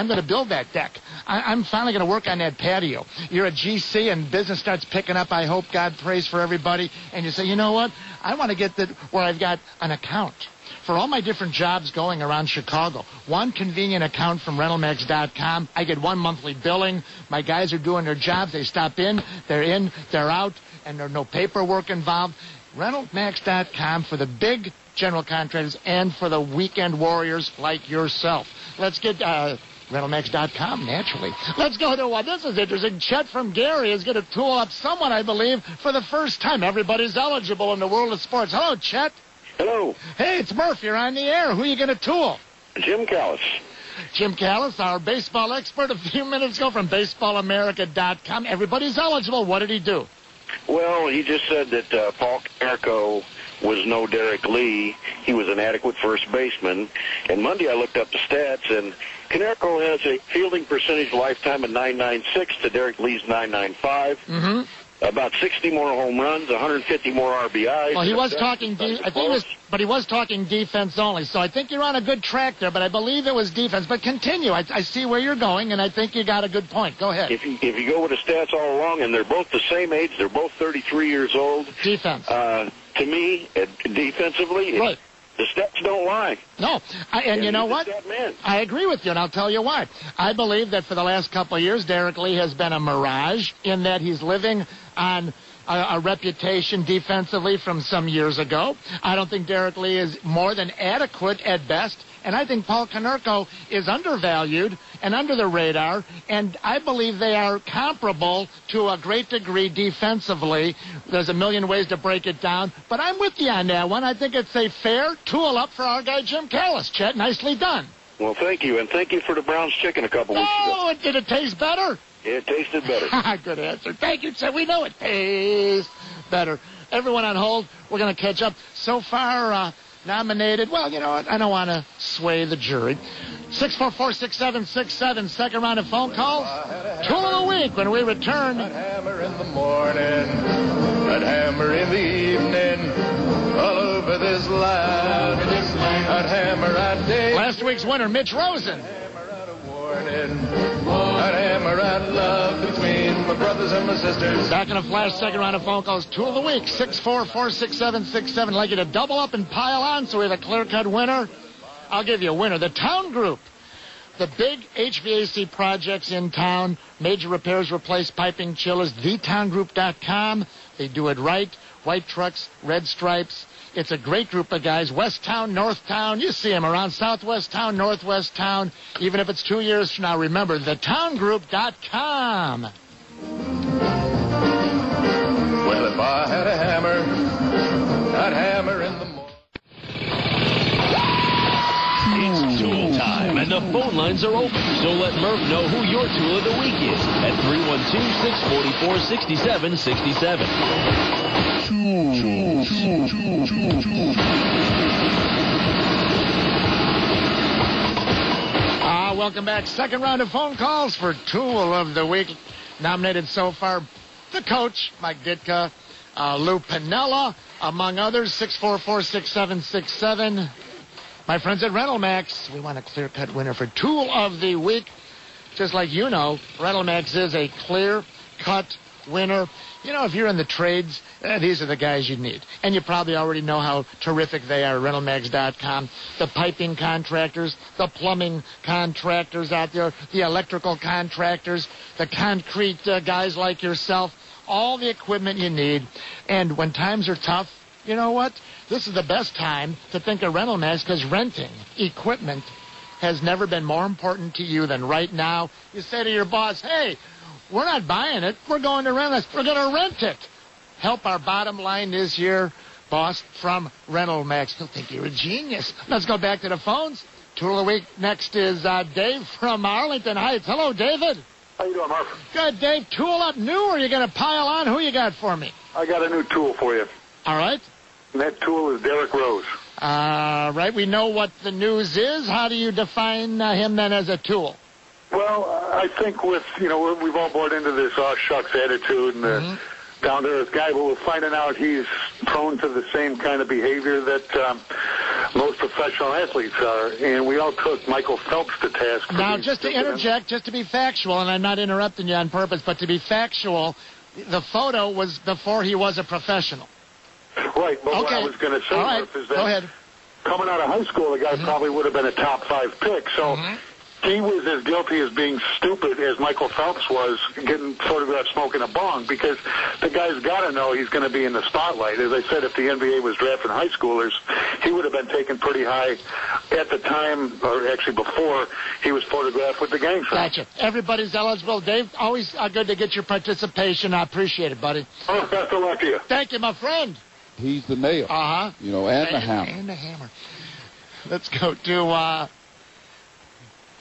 Speaker 4: going to build that deck. I'm finally going to work on that patio. You're a GC and business starts picking up, I hope, God prays for everybody. And you say, you know what? I want to get where I've got an account for all my different jobs going around Chicago. One convenient account from RentalMax.com. I get one monthly billing. My guys are doing their jobs. They stop in, they're out, and there's no paperwork involved. RentalMax.com for the big general contractors and for the weekend warriors like yourself. Let's get RentalMax.com, naturally. Let's go to this is interesting. Chet from Gary is going to tool up someone, I believe, for the first time. Everybody's eligible in the world of sports. Hello, Chet.
Speaker 18: Hello.
Speaker 4: Hey, it's Murph. You're on the air. Who are you going to tool?
Speaker 18: Jim Callis.
Speaker 4: Jim Callis, our baseball expert, a few minutes ago from BaseballAmerica.com. Everybody's eligible. What did he do?
Speaker 18: Well, he just said that Paul Konerko was no Derek Lee. He was an adequate first baseman. And Monday I looked up the stats, and Konerko has a fielding percentage lifetime of 996 to Derek Lee's 995.
Speaker 4: Mm-hmm.
Speaker 18: About 60 more home runs, 150 more RBIs.
Speaker 4: Well, he was talking, but he was talking defense only. So I think you're on a good track there. But I believe it was defense. But continue. I see where you're going, and I think you got a good point. Go ahead.
Speaker 18: If you go with the stats all along, and they're both the same age, they're both 33 years old.
Speaker 4: Defense.
Speaker 18: To me, defensively,
Speaker 4: right.
Speaker 18: The stats don't lie.
Speaker 4: No, and you know what? I agree with you, and I'll tell you why. I believe that for the last couple of years, Derek Lee has been a mirage in that he's living on a reputation defensively from some years ago. I don't think Derek Lee is more than adequate at best, and I think Paul Konerko is undervalued and under the radar, and I believe they are comparable to a great degree defensively. There's a million ways to break it down, but I'm with you on that one. I think it's a fair tool up for our guy Jim Callis. Chet, nicely done.
Speaker 18: Well, thank you, and thank you for the Browns chicken a couple weeks ago.
Speaker 4: Oh, did it taste better?
Speaker 18: It tasted better.
Speaker 4: Good answer. Thank you, Chet. We know it tastes better. Everyone on hold, we're going to catch up. So far, nominated, well, you know what? I don't want to sway the jury. 644-6767, second round of phone calls. Tool of the week when we return.
Speaker 19: I'd hammer in the morning, I'd hammer in the evening, all over this land. I'd hammer at day.
Speaker 4: Last week's winner, Mitch Rosen.
Speaker 19: I'd hammer at love between my brothers and my sisters.
Speaker 4: Back in a flash, second round of phone calls. Tool of the week, 644-6767. I'd like you to double up and pile on so we have a clear-cut winner. I'll give you a winner. The Town Group. The big HVAC projects in town. Major repairs, replace piping, chillers. TheTownGroup.com. They do it right. White trucks, red stripes. It's a great group of guys. West Town, North Town. You see them around Southwest Town, Northwest Town. Even if it's 2 years from now, remember, TheTownGroup.com.
Speaker 19: Well, if I had a hammer, I'd hammer in the morning.
Speaker 13: It's tool time, and the phone lines are open. So let Murph know who your tool of the week is at 312-644-6767.
Speaker 4: Welcome back. Second round of phone calls for Tool of the Week. Nominated so far, the coach, Mike Ditka, Lou Piniella, among others. 644-6767. My friends at Rental Max, we want a clear-cut winner for Tool of the Week. Just like you know, Rental Max is a clear-cut winner. You know, if you're in the trades, these are the guys you need. And you probably already know how terrific they are, rentalmax.com. The piping contractors, the plumbing contractors out there, the electrical contractors, the concrete guys like yourself, all the equipment you need. And when times are tough, you know what? This is the best time to think of Rental Max because renting equipment has never been more important to you than right now. You say to your boss, hey, we're not buying it. We're going to rent it. We're going to rent it. Help our bottom line this year, boss, from Rental Max. He'll think you're a genius. Let's go back to the phones. Tool of the Week next is Dave from Arlington Heights. Hello, David.
Speaker 9: How you doing, Murph?
Speaker 4: Good, Dave. Tool up new, or are you going to pile on? Who you got for me?
Speaker 9: I got a new tool for you.
Speaker 4: All right.
Speaker 9: And that tool is Derrick Rose.
Speaker 4: Right. We know what the news is. How do you define him then as a tool?
Speaker 9: Well, I think we've all bought into this shucks attitude and the down-to-earth guy, but we're finding out he's prone to the same kind of behavior that most professional athletes are. And we all took Michael Phelps to task.
Speaker 4: Now, just to interject, just to be factual, and I'm not interrupting you on purpose, but to be factual, the photo was before he was a professional.
Speaker 9: Right, but what I was going to say, Murph, is that coming out of high school, the guy probably would have been a top 5 pick. So he was as guilty as being stupid as Michael Phelps was getting photographed smoking a bong, because the guy's got to know he's going to be in the spotlight. As I said, if the NBA was drafting high schoolers, he would have been taken pretty high at the time, or actually before he was photographed with the gang sign.
Speaker 4: Gotcha. Everybody's eligible. Dave, always good to get your participation. I appreciate it, buddy.
Speaker 9: Oh, best of luck to you.
Speaker 4: Thank you, my friend.
Speaker 20: He's the nail.
Speaker 4: Uh-huh.
Speaker 20: You know, and the hammer.
Speaker 4: And the hammer. Let's go to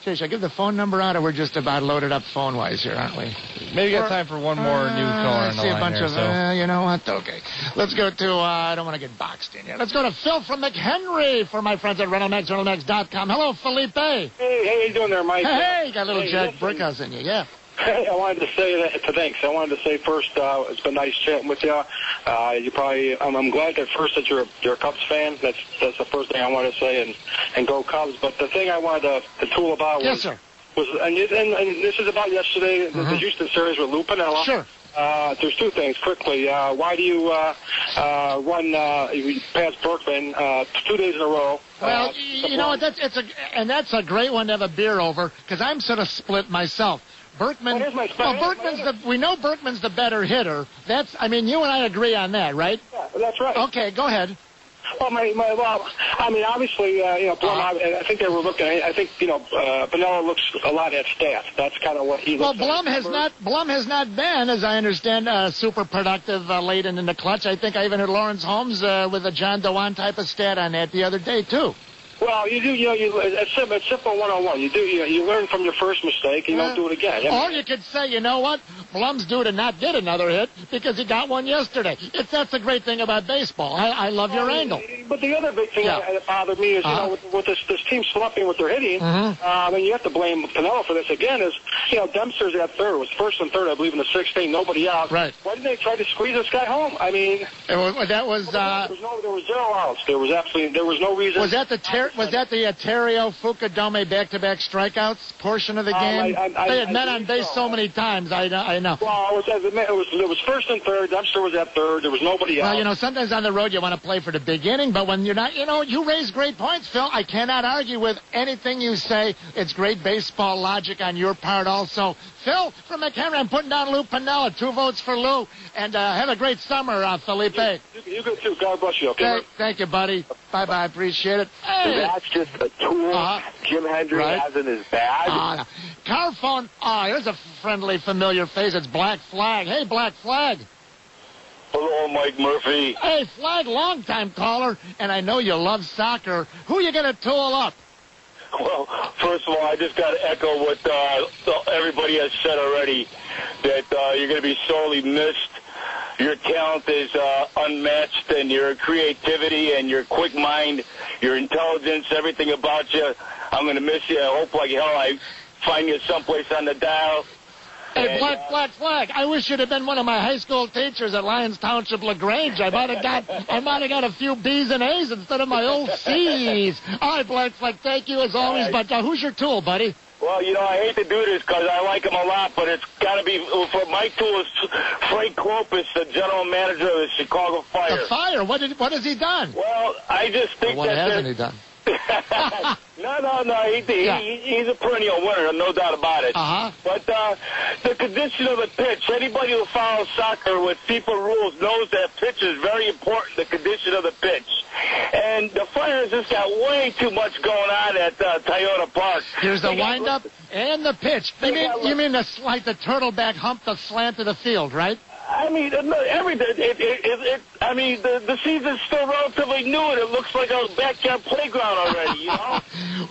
Speaker 4: fish. I give the phone number out, or we're just about loaded up phone-wise here, aren't we?
Speaker 10: Maybe got time for one more new caller on the line here.
Speaker 4: You know what? Okay. Let's go to, I don't want to get boxed in here. Let's go to Phil from McHenry for my friends at ReynoldsMax, ReynoldsMax.com. Hello, Felipe.
Speaker 8: Hey, how you doing there, Mike?
Speaker 4: Hey, got a little Jack Brickhouse in you, yeah.
Speaker 8: Hey, I wanted to say that. Thanks. I wanted to say first, it's been nice chatting with you. You probably, I'm glad that first that you're a Cubs fan. That's the first thing I wanted to say, and go Cubs. But the thing I wanted to tool about was,
Speaker 4: yes, sir.
Speaker 8: And this is about yesterday, the Houston series with Lou Piniella.
Speaker 4: Sure.
Speaker 8: There's two things quickly. Why do you run past Berkman 2 days in a row?
Speaker 4: Well, you know what? That's a great one to have a beer over, because I'm sort of split myself. Berkman. We know Berkman's the better hitter. You and I agree on that, right?
Speaker 8: Yeah, that's right.
Speaker 4: Okay, go ahead.
Speaker 8: Well, obviously, Blum, I think they were looking. I think, Piniella looks a lot at stats. That's kind of what he looks at.
Speaker 4: Well, Blum has not been, as I understand, super productive late in the clutch. I think I even heard Lawrence Holmes with a John DeWan type of stat on that the other day, too.
Speaker 8: Well, you do. It's simple 101. You learn from your first mistake. You don't do it again.
Speaker 4: Or you could say, you know what? Blum's due to not get another hit because he got one yesterday. That's a great thing about baseball. I love your angle.
Speaker 8: But the other big thing that bothered me is, with this team slumping with their hitting, you have to blame Piniella for this again, is, Dempster's at third. It was first and third, I believe, in the 16th. Nobody out.
Speaker 4: Right.
Speaker 8: Why didn't they try to squeeze this guy home?
Speaker 4: There was
Speaker 8: 0 outs. There was no reason.
Speaker 4: Was that the Terrio Fukudome back-to-back strikeouts portion of the game? They had met on base so many times. I know.
Speaker 8: Well, it was first and third. Dempster was at third. There was nobody out.
Speaker 4: Well, sometimes on the road you want to play for the beginning, but when you're not, you raise great points, Phil. I cannot argue with anything you say. It's great baseball logic on your part also. Phil from McHenry, I'm putting down Lou Piniella. 2 votes for Lou. And have a great summer, Felipe.
Speaker 8: You go too. God bless you. Okay.
Speaker 4: Thank you, buddy. Bye-bye. Appreciate it. Hey.
Speaker 18: That's just a tool Jim Hendry has in his bag.
Speaker 4: Car phone. Here's a friendly, familiar face. It's Black Flag. Hey, Black Flag.
Speaker 14: Hello, Mike Murphy.
Speaker 4: Hey, Flag, long-time caller, and I know you love soccer. Who you going to tool up?
Speaker 14: Well, first of all, I just got to echo what everybody has said already, that you're going to be sorely missed. Your talent is unmatched, and your creativity and your quick mind, your intelligence, everything about you. I'm going to miss you. I hope like hell I find you someplace on the dial.
Speaker 4: Hey, Black Flag, I wish you'd have been one of my high school teachers at Lyons Township, LaGrange. I might have got a few B's and A's instead of my old C's. All right, Black Flag, thank you as always. But who's your tool, buddy?
Speaker 14: Well, I hate to do this because I like him a lot, but it's got to be, for my tool is Frank Clopus, the general manager of the Chicago Fire.
Speaker 4: The Fire? What has he done?
Speaker 14: Well, I just think
Speaker 4: what hasn't he done?
Speaker 14: No. He's a perennial winner, no doubt about it. But the condition of the pitch, anybody who follows soccer with FIFA rules knows that pitch is very important, the condition of the pitch. And the Flyers just got way too much going on at Toyota Park.
Speaker 4: Here's the windup and the pitch. You mean like the turtleback hump, the slant of the field, right?
Speaker 14: The season's still relatively new, and it looks like a backyard playground already,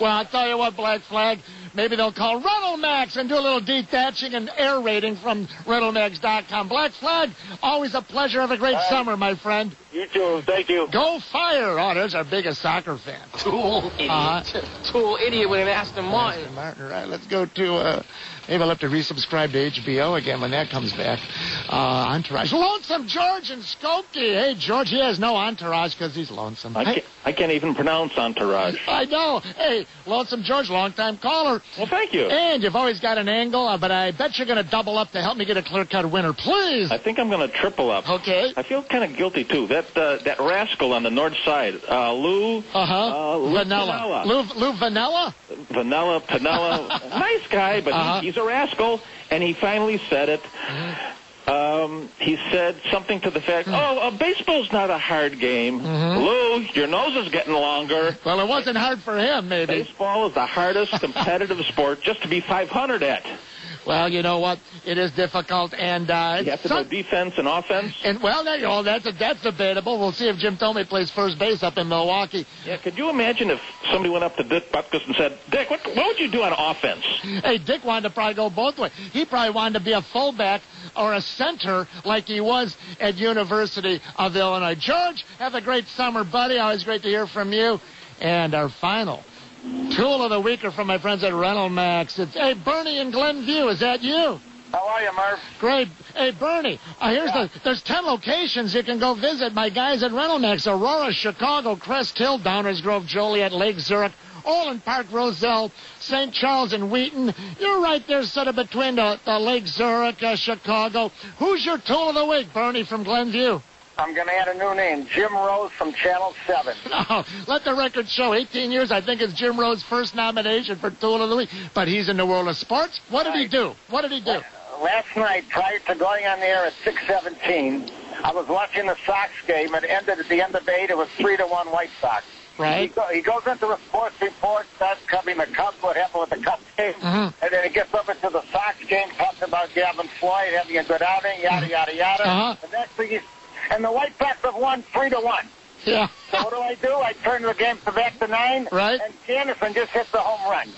Speaker 4: Well, I'll tell you what, Black Flag, maybe they'll call ReynoldsMax and do a little detaching and air rating from ReynoldsMax.com. Black Flag, always a pleasure. Have a great summer, my friend.
Speaker 14: You too. Thank you.
Speaker 4: Go Fire. There's our biggest soccer fan.
Speaker 2: Tool idiot. Tool idiot with an Aston Martin.
Speaker 4: Aston Martin, right. Let's go to... maybe I'll have to resubscribe to HBO again when that comes back. Entourage. Lonesome George and Skokie. Hey, George, he has no entourage because he's lonesome.
Speaker 18: I can't even pronounce entourage.
Speaker 4: I know. Hey, Lonesome George, long-time caller.
Speaker 18: Well, thank you.
Speaker 4: And you've always got an angle, but I bet you're going to double up to help me get a clear-cut winner. Please.
Speaker 18: I think I'm going to triple up.
Speaker 4: Okay.
Speaker 18: I feel kind of guilty, too. That rascal on the north side, Lou.
Speaker 4: Vanilla. Lou Vanilla?
Speaker 18: Vanilla, Pinella. Nice guy, but he's a rascal, and he finally said it. He said something to the fact, baseball's not a hard game. Lou, your nose is getting longer.
Speaker 4: Well, it wasn't hard for him, maybe.
Speaker 18: Baseball is the hardest competitive sport just to be 500 at.
Speaker 4: Well, you know what? It is difficult, and
Speaker 18: you have to know defense and offense.
Speaker 4: And well, there you go. That's debatable. We'll see if Jim Thome plays first base up in Milwaukee.
Speaker 18: Yeah, could you imagine if somebody went up to Dick Butkus and said, "Dick, what would you do on offense?"
Speaker 4: Hey, Dick wanted to probably go both ways. He probably wanted to be a fullback or a center like he was at University of Illinois. George, have a great summer, buddy. Always great to hear from you. And our final tool of the week are from my friends at Rental Max. It's, hey, Bernie in Glenview. Is that you?
Speaker 8: How are you, Murph?
Speaker 4: Great. Hey, Bernie, there's 10 locations you can go visit. My guys at Rental Max: Aurora, Chicago, Crest Hill, Downers Grove, Joliet, Lake Zurich, Orland Park, Roselle, St. Charles, and Wheaton. You're right there sort of between the Lake Zurich, Chicago. Who's your tool of the week, Bernie from Glenview?
Speaker 8: I'm going to add a new name, Jim Rose from Channel 7.
Speaker 4: No, let the record show. 18 years, I think it's Jim Rose's first nomination for Tool of the Week. But he's in the world of sports. What did he do?
Speaker 8: Last night, prior to going on the air at 6:17, I was watching the Sox game. It ended at the end of 8. It was 3-1 White Sox.
Speaker 4: Right.
Speaker 8: He goes into the sports report, starts covering the Cubs, what happened with the Cubs game, and then he gets over to the Sox game, talks about Gavin Floyd having a good outing, yada, yada, yada. The next thing and the White Sox have won 3-1.
Speaker 4: Yeah.
Speaker 8: So what do? I turn the game back to 9,
Speaker 4: right?
Speaker 8: And Jannison just hits the home run.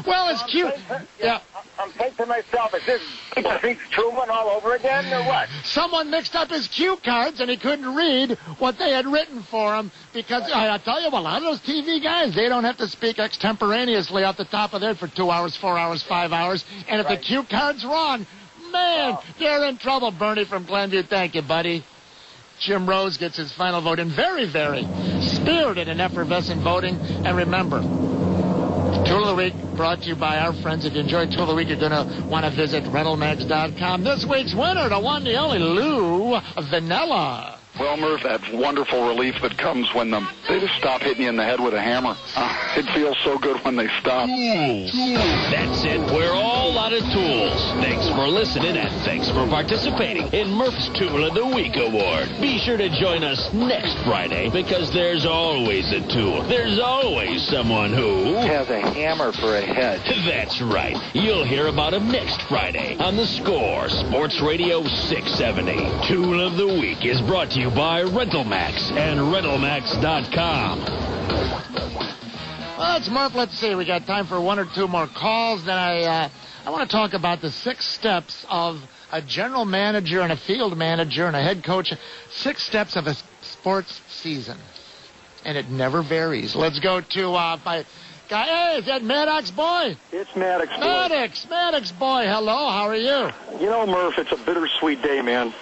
Speaker 4: Well, it's cute.
Speaker 8: I'm saying to myself, is this Pete Truman all over again, or what?
Speaker 4: Someone mixed up his cue cards, and he couldn't read what they had written for him, because I tell you, a lot of those TV guys, they don't have to speak extemporaneously off the top of their head for 2 hours, 4 hours, 5 hours, and if the cue card's wrong, man, they're in trouble. Bernie from Glenview, thank you, buddy. Jim Rose gets his final vote in very, very spirited and effervescent voting. And remember, Tool of the Week brought to you by our friends. If you enjoyed Tool of the Week, you're going to want to visit rentalmax.com. This week's winner, the one, the only, Lou Vanilla.
Speaker 9: Well, Murph, that wonderful relief that comes when they just stop hitting you in the head with a hammer. It feels so good when they stop.
Speaker 13: That's it. We're all out of tools. Thanks for listening, and thanks for participating in Murph's Tool of the Week Award. Be sure to join us next Friday, because there's always a tool. There's always someone who
Speaker 6: has a hammer for a head.
Speaker 13: That's right. You'll hear about him next Friday on The Score, Sports Radio 670. Tool of the Week is brought to you by Rental Max and RentalMax.com.
Speaker 4: Well, it's Murph. Let's see. We got time for one or two more calls. Then I want to talk about the 6 steps of a general manager and a field manager and a head coach. 6 steps of a sports season. And it never varies. Let's go to my guy. Hey, is that Maddox boy?
Speaker 9: It's Maddox boy.
Speaker 4: Maddox boy. Hello. How are you?
Speaker 9: You know, Murph, it's a bittersweet day, man.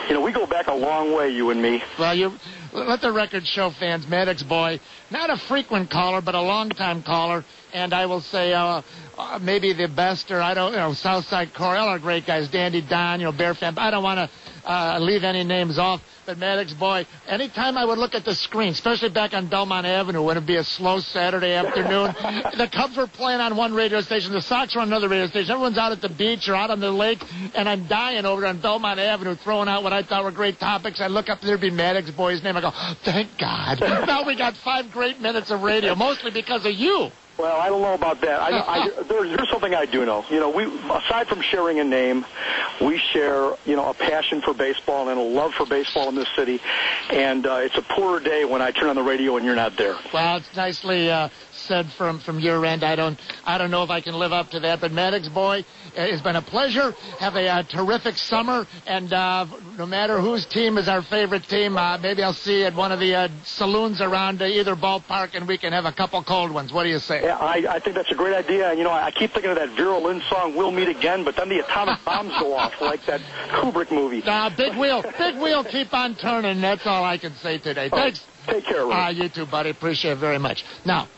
Speaker 9: You know, we go back a long way, you and me.
Speaker 4: Well, let the record show, fans, Maddox boy, not a frequent caller, but a long-time caller, and I will say maybe the best, or Southside Corey, all our great guys, Dandy Don, Bear fan. I don't want to leave any names off, but Maddox boy, anytime I would look at the screen, especially back on Belmont Avenue when it'd be a slow Saturday afternoon, the Cubs were playing on one radio station, the Sox were on another radio station, everyone's out at the beach or out on the lake, and I'm dying over on Belmont Avenue throwing out what I thought were great topics. I look up, there'd be Maddox boy's name. I go, thank God. Now we got 5 great minutes of radio, mostly because of you.
Speaker 9: Well, I don't know about that. There's something I do know. We, aside from sharing a name, we share, a passion for baseball and a love for baseball in this city. And it's a poorer day when I turn on the radio and you're not there.
Speaker 4: Well, it's nicely said from your end. I don't know if I can live up to that. But Maddox boy, it's been a pleasure. Have a terrific summer. And no matter whose team is our favorite team, maybe I'll see you at one of the saloons around either ballpark, and we can have a couple cold ones. What do you say?
Speaker 9: Yeah, I think that's a great idea. I keep thinking of that Vera Lynn song, We'll Meet Again, but then the atomic bombs go off like that Kubrick movie.
Speaker 4: Big wheel, keep on turning. That's all I can say today. Thanks.
Speaker 9: Take care, Ray.
Speaker 4: You too, buddy. Appreciate it very much. Now,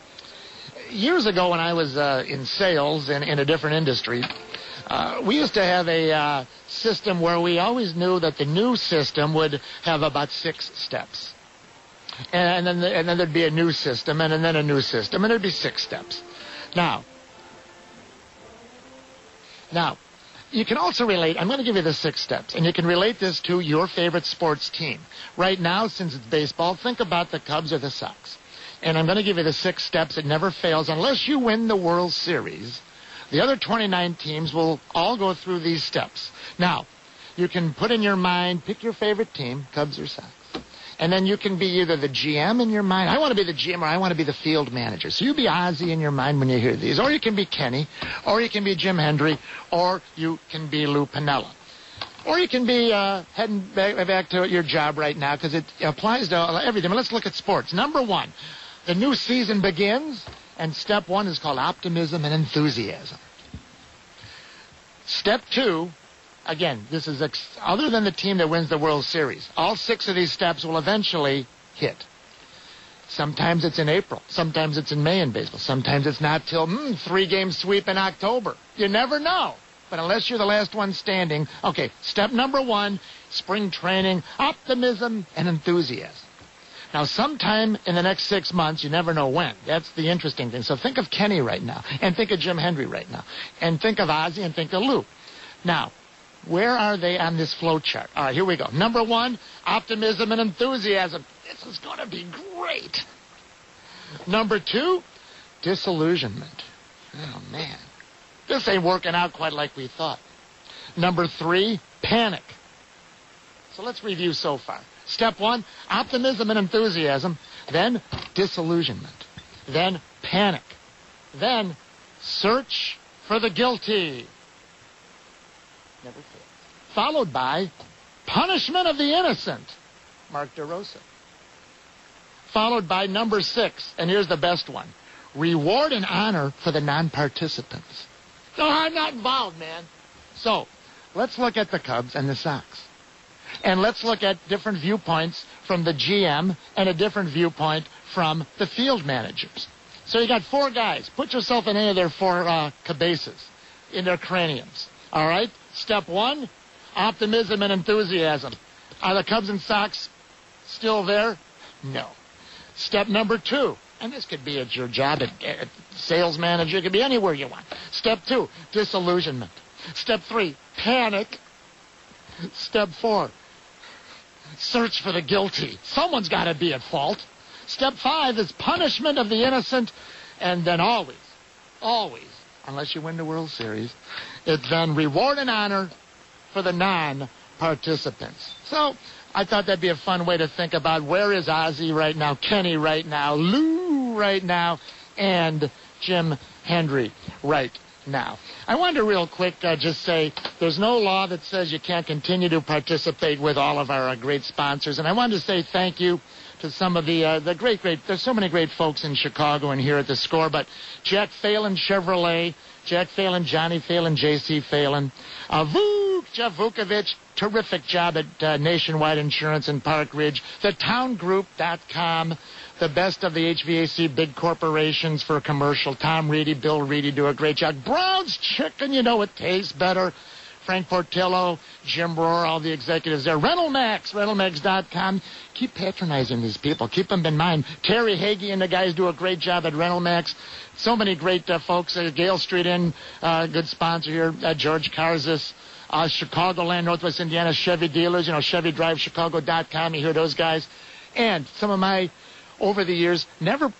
Speaker 4: years ago when I was in sales in a different industry, we used to have a system where we always knew that the new system would have about 6 steps. And then there'd be a new system, and then a new system, and there'd be 6 steps. Now, you can also relate, I'm going to give you the 6 steps, and you can relate this to your favorite sports team. Right now, since it's baseball, think about the Cubs or the Sox. And I'm going to give you the 6 steps. It never fails. Unless you win the World Series, The other 29 teams will all go through these steps. Now, you can put in your mind, pick your favorite team, Cubs or Sox. And then you can be either the GM in your mind. I want to be the GM or I want to be the field manager. So you be Ozzie in your mind when you hear these. Or you can be Kenny. Or you can be Jim Hendry. Or you can be Lou Piniella. Or you can be heading back to your job right now because it applies to everything. But let's look at sports. Number one, the new season begins. And step one is called optimism and enthusiasm. Step two, again, this is other than the team that wins the World Series. All 6 of these steps will eventually hit. Sometimes it's in April. Sometimes it's in May in baseball. Sometimes it's not till 3-game sweep in October. You never know. But unless you're the last one standing, okay, step number one, spring training, optimism and enthusiasm. Now, sometime in the next 6 months, you never know when. That's the interesting thing. So think of Kenny right now, and think of Jim Hendry right now, and think of Ozzie, and think of Lou. Now, where are they on this flow chart? All right, here we go. Number one, optimism and enthusiasm. This is going to be great. Number two, disillusionment. Oh, man. This ain't working out quite like we thought. Number three, panic. So let's review so far. Step one, optimism and enthusiasm. Then disillusionment. Then panic. Then search for the guilty. Never fails. Followed by punishment of the innocent. Mark DeRosa. Followed by number 6, and here's the best one. Reward and honor for the non-participants. No, I'm not involved, man. So, let's look at the Cubs and the Sox. And let's look at different viewpoints from the GM and a different viewpoint from the field managers. So you got 4 guys. Put yourself in any of their 4 cabases, in their craniums. All right? Step 1, optimism and enthusiasm. Are the Cubs and Sox still there? No. Step number 2, and this could be at your job, at sales manager. It could be anywhere you want. Step 2, disillusionment. Step 3, panic. Step 4, search for the guilty. Someone's got to be at fault. Step 5 is punishment of the innocent. And then always, unless you win the World Series, it's then reward and honor for the non-participants. So I thought that'd be a fun way to think about where is Ozzie right now, Kenny right now, Lou right now, and Jim Hendry right now. I wanted to real quick just say there's no law that says you can't continue to participate with all of our great sponsors. And I wanted to say thank you to some of the great, there's so many great folks in Chicago and here at the Score, but Jack Phelan Chevrolet, Jack Phelan, Johnny Phelan, J.C. Phelan, Jeff Vukovich, terrific job at Nationwide Insurance in Park Ridge, thetowngroup.com, the best of the HVAC big corporations for commercial. Tom Reedy, Bill Reedy do a great job. Brown's Chicken, you know it tastes better. Frank Portillo, Jim Rohr, all the executives there. RentalMax, RentalMax.com. Keep patronizing these people. Keep them in mind. Terry Hagee and the guys do a great job at RentalMax. So many great folks. Gale Street Inn, good sponsor here. George Karzis. Chicagoland, Northwest Indiana, Chevy dealers. You know, ChevyDriveChicago.com. You hear those guys. And some of my, over the years, never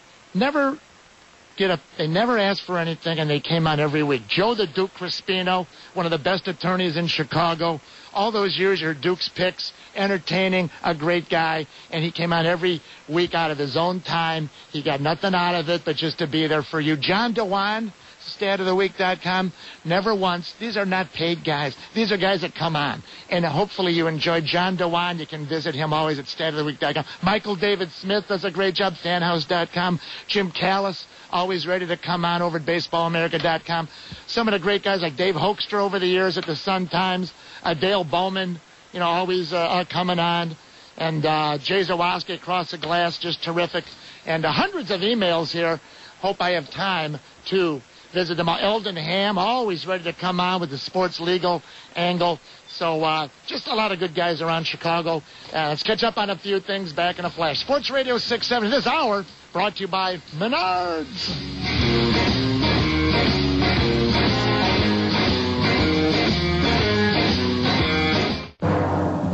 Speaker 4: they never asked for anything, and they came on every week. Joe the Duke Crispino, one of the best attorneys in Chicago. All those years, your Duke's picks, entertaining, a great guy, and he came on every week out of his own time. He got nothing out of it but just to be there for you. John DeWan, statoftheweek.com, never once. These are not paid guys. These are guys that come on. And hopefully you enjoyed John DeWan. You can visit him always at statoftheweek.com. Michael David Smith does a great job, fanhouse.com. Jim Callis, always ready to come on over at baseballamerica.com. Some of the great guys like Dave Hoekstra over the years at the Sun-Times. Dale Bowman, you know, always coming on. And Jay Zawoski across the glass, just terrific. And hundreds of emails here. Hope I have time to visit them. Eldon Ham, always ready to come on with the sports legal angle. So just a lot of good guys around Chicago. Let's catch up on a few things back in a flash. Sports Radio 670 this hour, brought to you by Menards.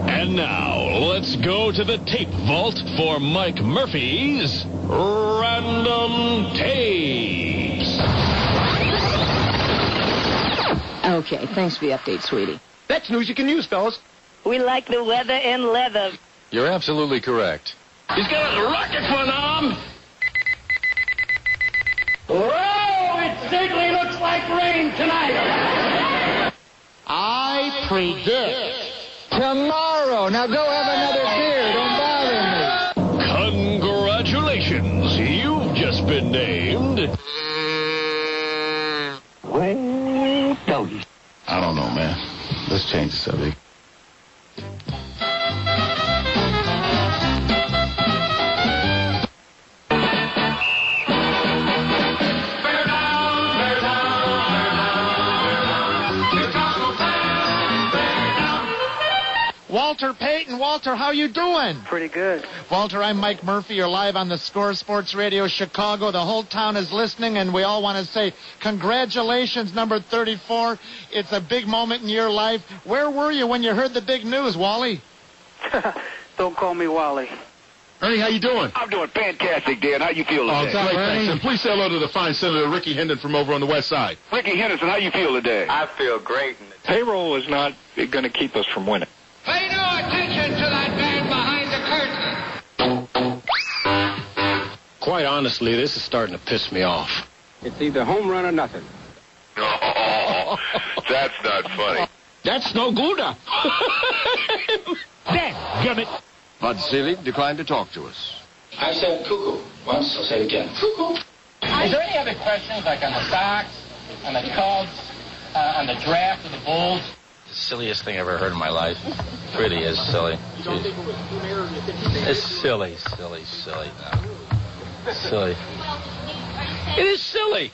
Speaker 13: And now, let's go to the tape vault for Mike Murphy's Random Tapes.
Speaker 3: Okay, thanks for the update, sweetie.
Speaker 1: That's news you can use, fellas.
Speaker 15: We like the weather in leather.
Speaker 1: You're absolutely correct.
Speaker 2: He's got a rocket for an arm.
Speaker 12: Whoa, it certainly looks like rain tonight.
Speaker 4: I predict
Speaker 2: Tomorrow. Now go have another beer. Don't bother me.
Speaker 13: Congratulations. You've just been named.
Speaker 6: Well, doggy.
Speaker 7: I don't know, man. Let's change the subject.
Speaker 4: Walter Payton. Walter, how you doing?
Speaker 12: Pretty good.
Speaker 4: Walter, I'm Mike Murphy. You're live on the Score Sports Radio Chicago. The whole town is listening, and we all want to say congratulations, number 34. It's a big moment in your life. Where were you when you heard the big news, Wally?
Speaker 12: Don't call me Wally.
Speaker 1: Ernie, how you doing?
Speaker 6: I'm doing fantastic, Dan. How you feel
Speaker 1: Oh,
Speaker 6: today?
Speaker 1: great, thanks. And please say hello to the fine Senator Ricky Hendon from over on the west side.
Speaker 6: Ricky Henderson, how you feel today?
Speaker 17: I feel great.
Speaker 7: Payroll is not going to keep us from winning.
Speaker 2: Pay no attention to that man behind the curtain.
Speaker 10: Quite honestly, this is starting to piss me off.
Speaker 2: It's either home run or nothing.
Speaker 17: Oh, that's not funny.
Speaker 2: That's no good.
Speaker 1: Damn it. Bud Selig declined to talk to us.
Speaker 2: I said cuckoo once. I'll say it again. Cuckoo. Is there any other questions, like on the Sox, on the Cubs, on the draft of the Bulls?
Speaker 20: The silliest thing I've ever heard in my life. It really is silly. It's silly. No. Silly. It is silly.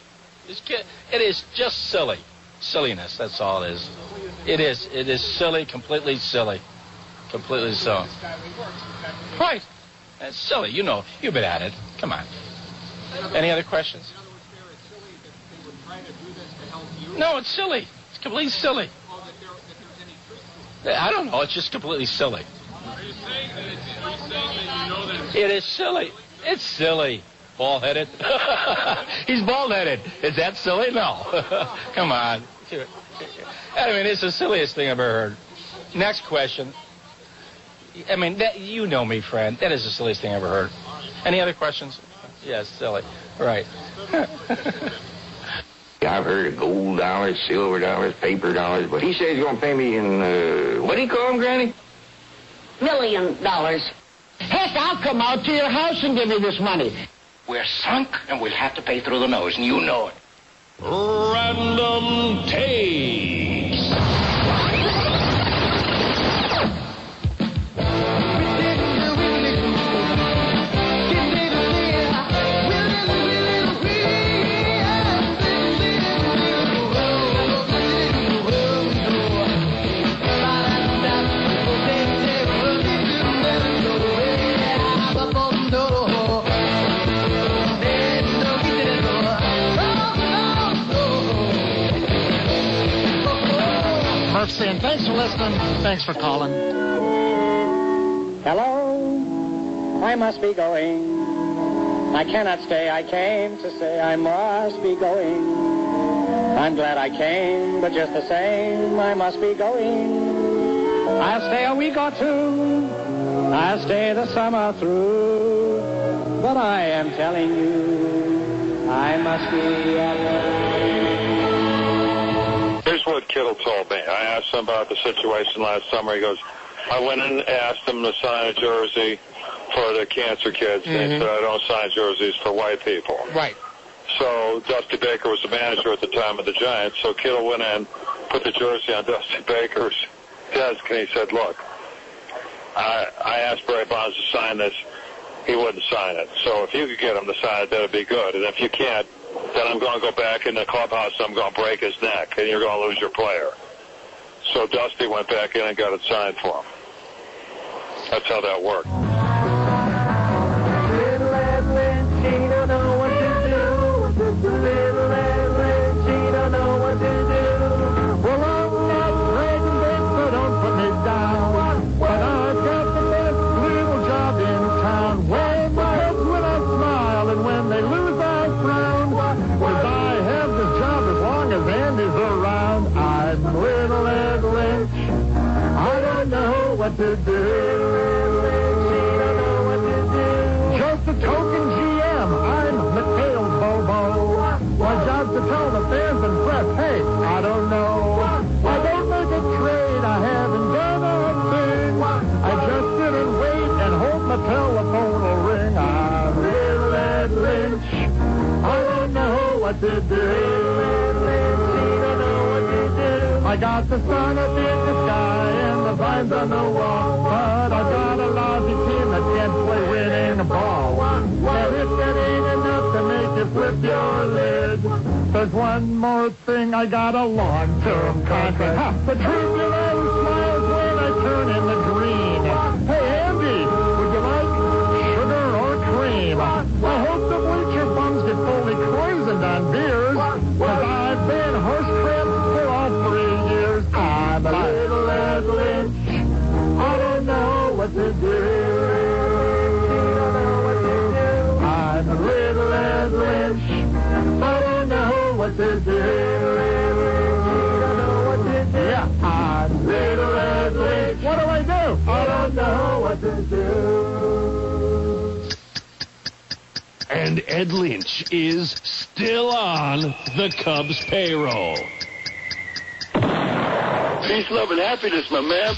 Speaker 20: It is just silly. Silliness, that's all it is. It is silly, completely silly. Completely so. Right. It's silly. You know, you've been at it. Come on. Any other questions? No, it's silly. It's completely silly. I don't know. It's just completely silly. It is silly. It's silly. Bald-headed. He's bald-headed. Is that silly? No. Come on. I mean, it's the silliest thing I've ever heard. Next question. I mean, you know me, friend. That is the silliest thing I ever heard. Any other questions? Yes, silly. Right.
Speaker 6: I've heard of gold dollars, silver dollars, paper dollars, but he says he's going to pay me in, what do you call them, Granny?
Speaker 3: $1 million.
Speaker 2: Heck, I'll come out to your house and give you this money.
Speaker 6: We're sunk, and we'll have to pay through the nose, and you know it.
Speaker 13: Random takes.
Speaker 4: Murph saying thanks for listening. Thanks for calling.
Speaker 21: Hello, I must be going. I cannot stay. I came to say I must be going. I'm glad I came, but just the same, I must be going. I'll stay a week or two. I'll stay the summer through. But I am telling you, I must be alone.
Speaker 14: Here's what Kittle told me. I asked him about the situation last summer. He goes, I went and asked him to sign a jersey for the cancer kids. And he said, I don't sign jerseys for white people.
Speaker 4: Right.
Speaker 14: So Dusty Baker was the manager at the time of the Giants. So Kittle went in, put the jersey on Dusty Baker's desk, and he said, look, I asked Barry Bonds to sign this. He wouldn't sign it. So if you could get him to sign it, that would be good. And if you can't, then I'm going to go back in the clubhouse and I'm going to break his neck, and you're going to lose your player. So Dusty went back in and got it signed for him. That's how that worked.
Speaker 21: Little Evelyn, she don't know what to do. Little Evelyn, she don't know what to do. Well, I'm not writing this, so don't put me down. But I've got the best little job in town. When my heads when I smile, and when they lose I frown. 'Cause I have this job as long as Andy's around. I
Speaker 4: what to do. Just a token GM, I'm McHale's Bobo. My job's to tell the fans and press, hey, I don't know. I don't make a trade, I haven't done a thing. I just sit and wait and hope my telephone will ring. I'm Little Ed Lynch, I don't know what to do. I got the sun up in the sky and the vines on the wall, but I got a lousy team that can't play winning ball. And if that ain't enough to make you flip your lid, there's one more thing, I got a long-term contract. The tribulate smiles when I turn in the green. Hey, Andy, would you like sugar or cream? I hope the bleacher bums get fully poisoned on beers, cause I've been horse-trapped for all 3 years. I'm a Little Ed Lynch, I don't know what to do. I'm a Little Ed Lynch, I don't know what to do. Yeah, I'm Little Ed Lynch. What do I do? I don't know what to do.
Speaker 13: And Ed Lynch is still on the Cubs payroll.
Speaker 14: Peace, love, and happiness, my man.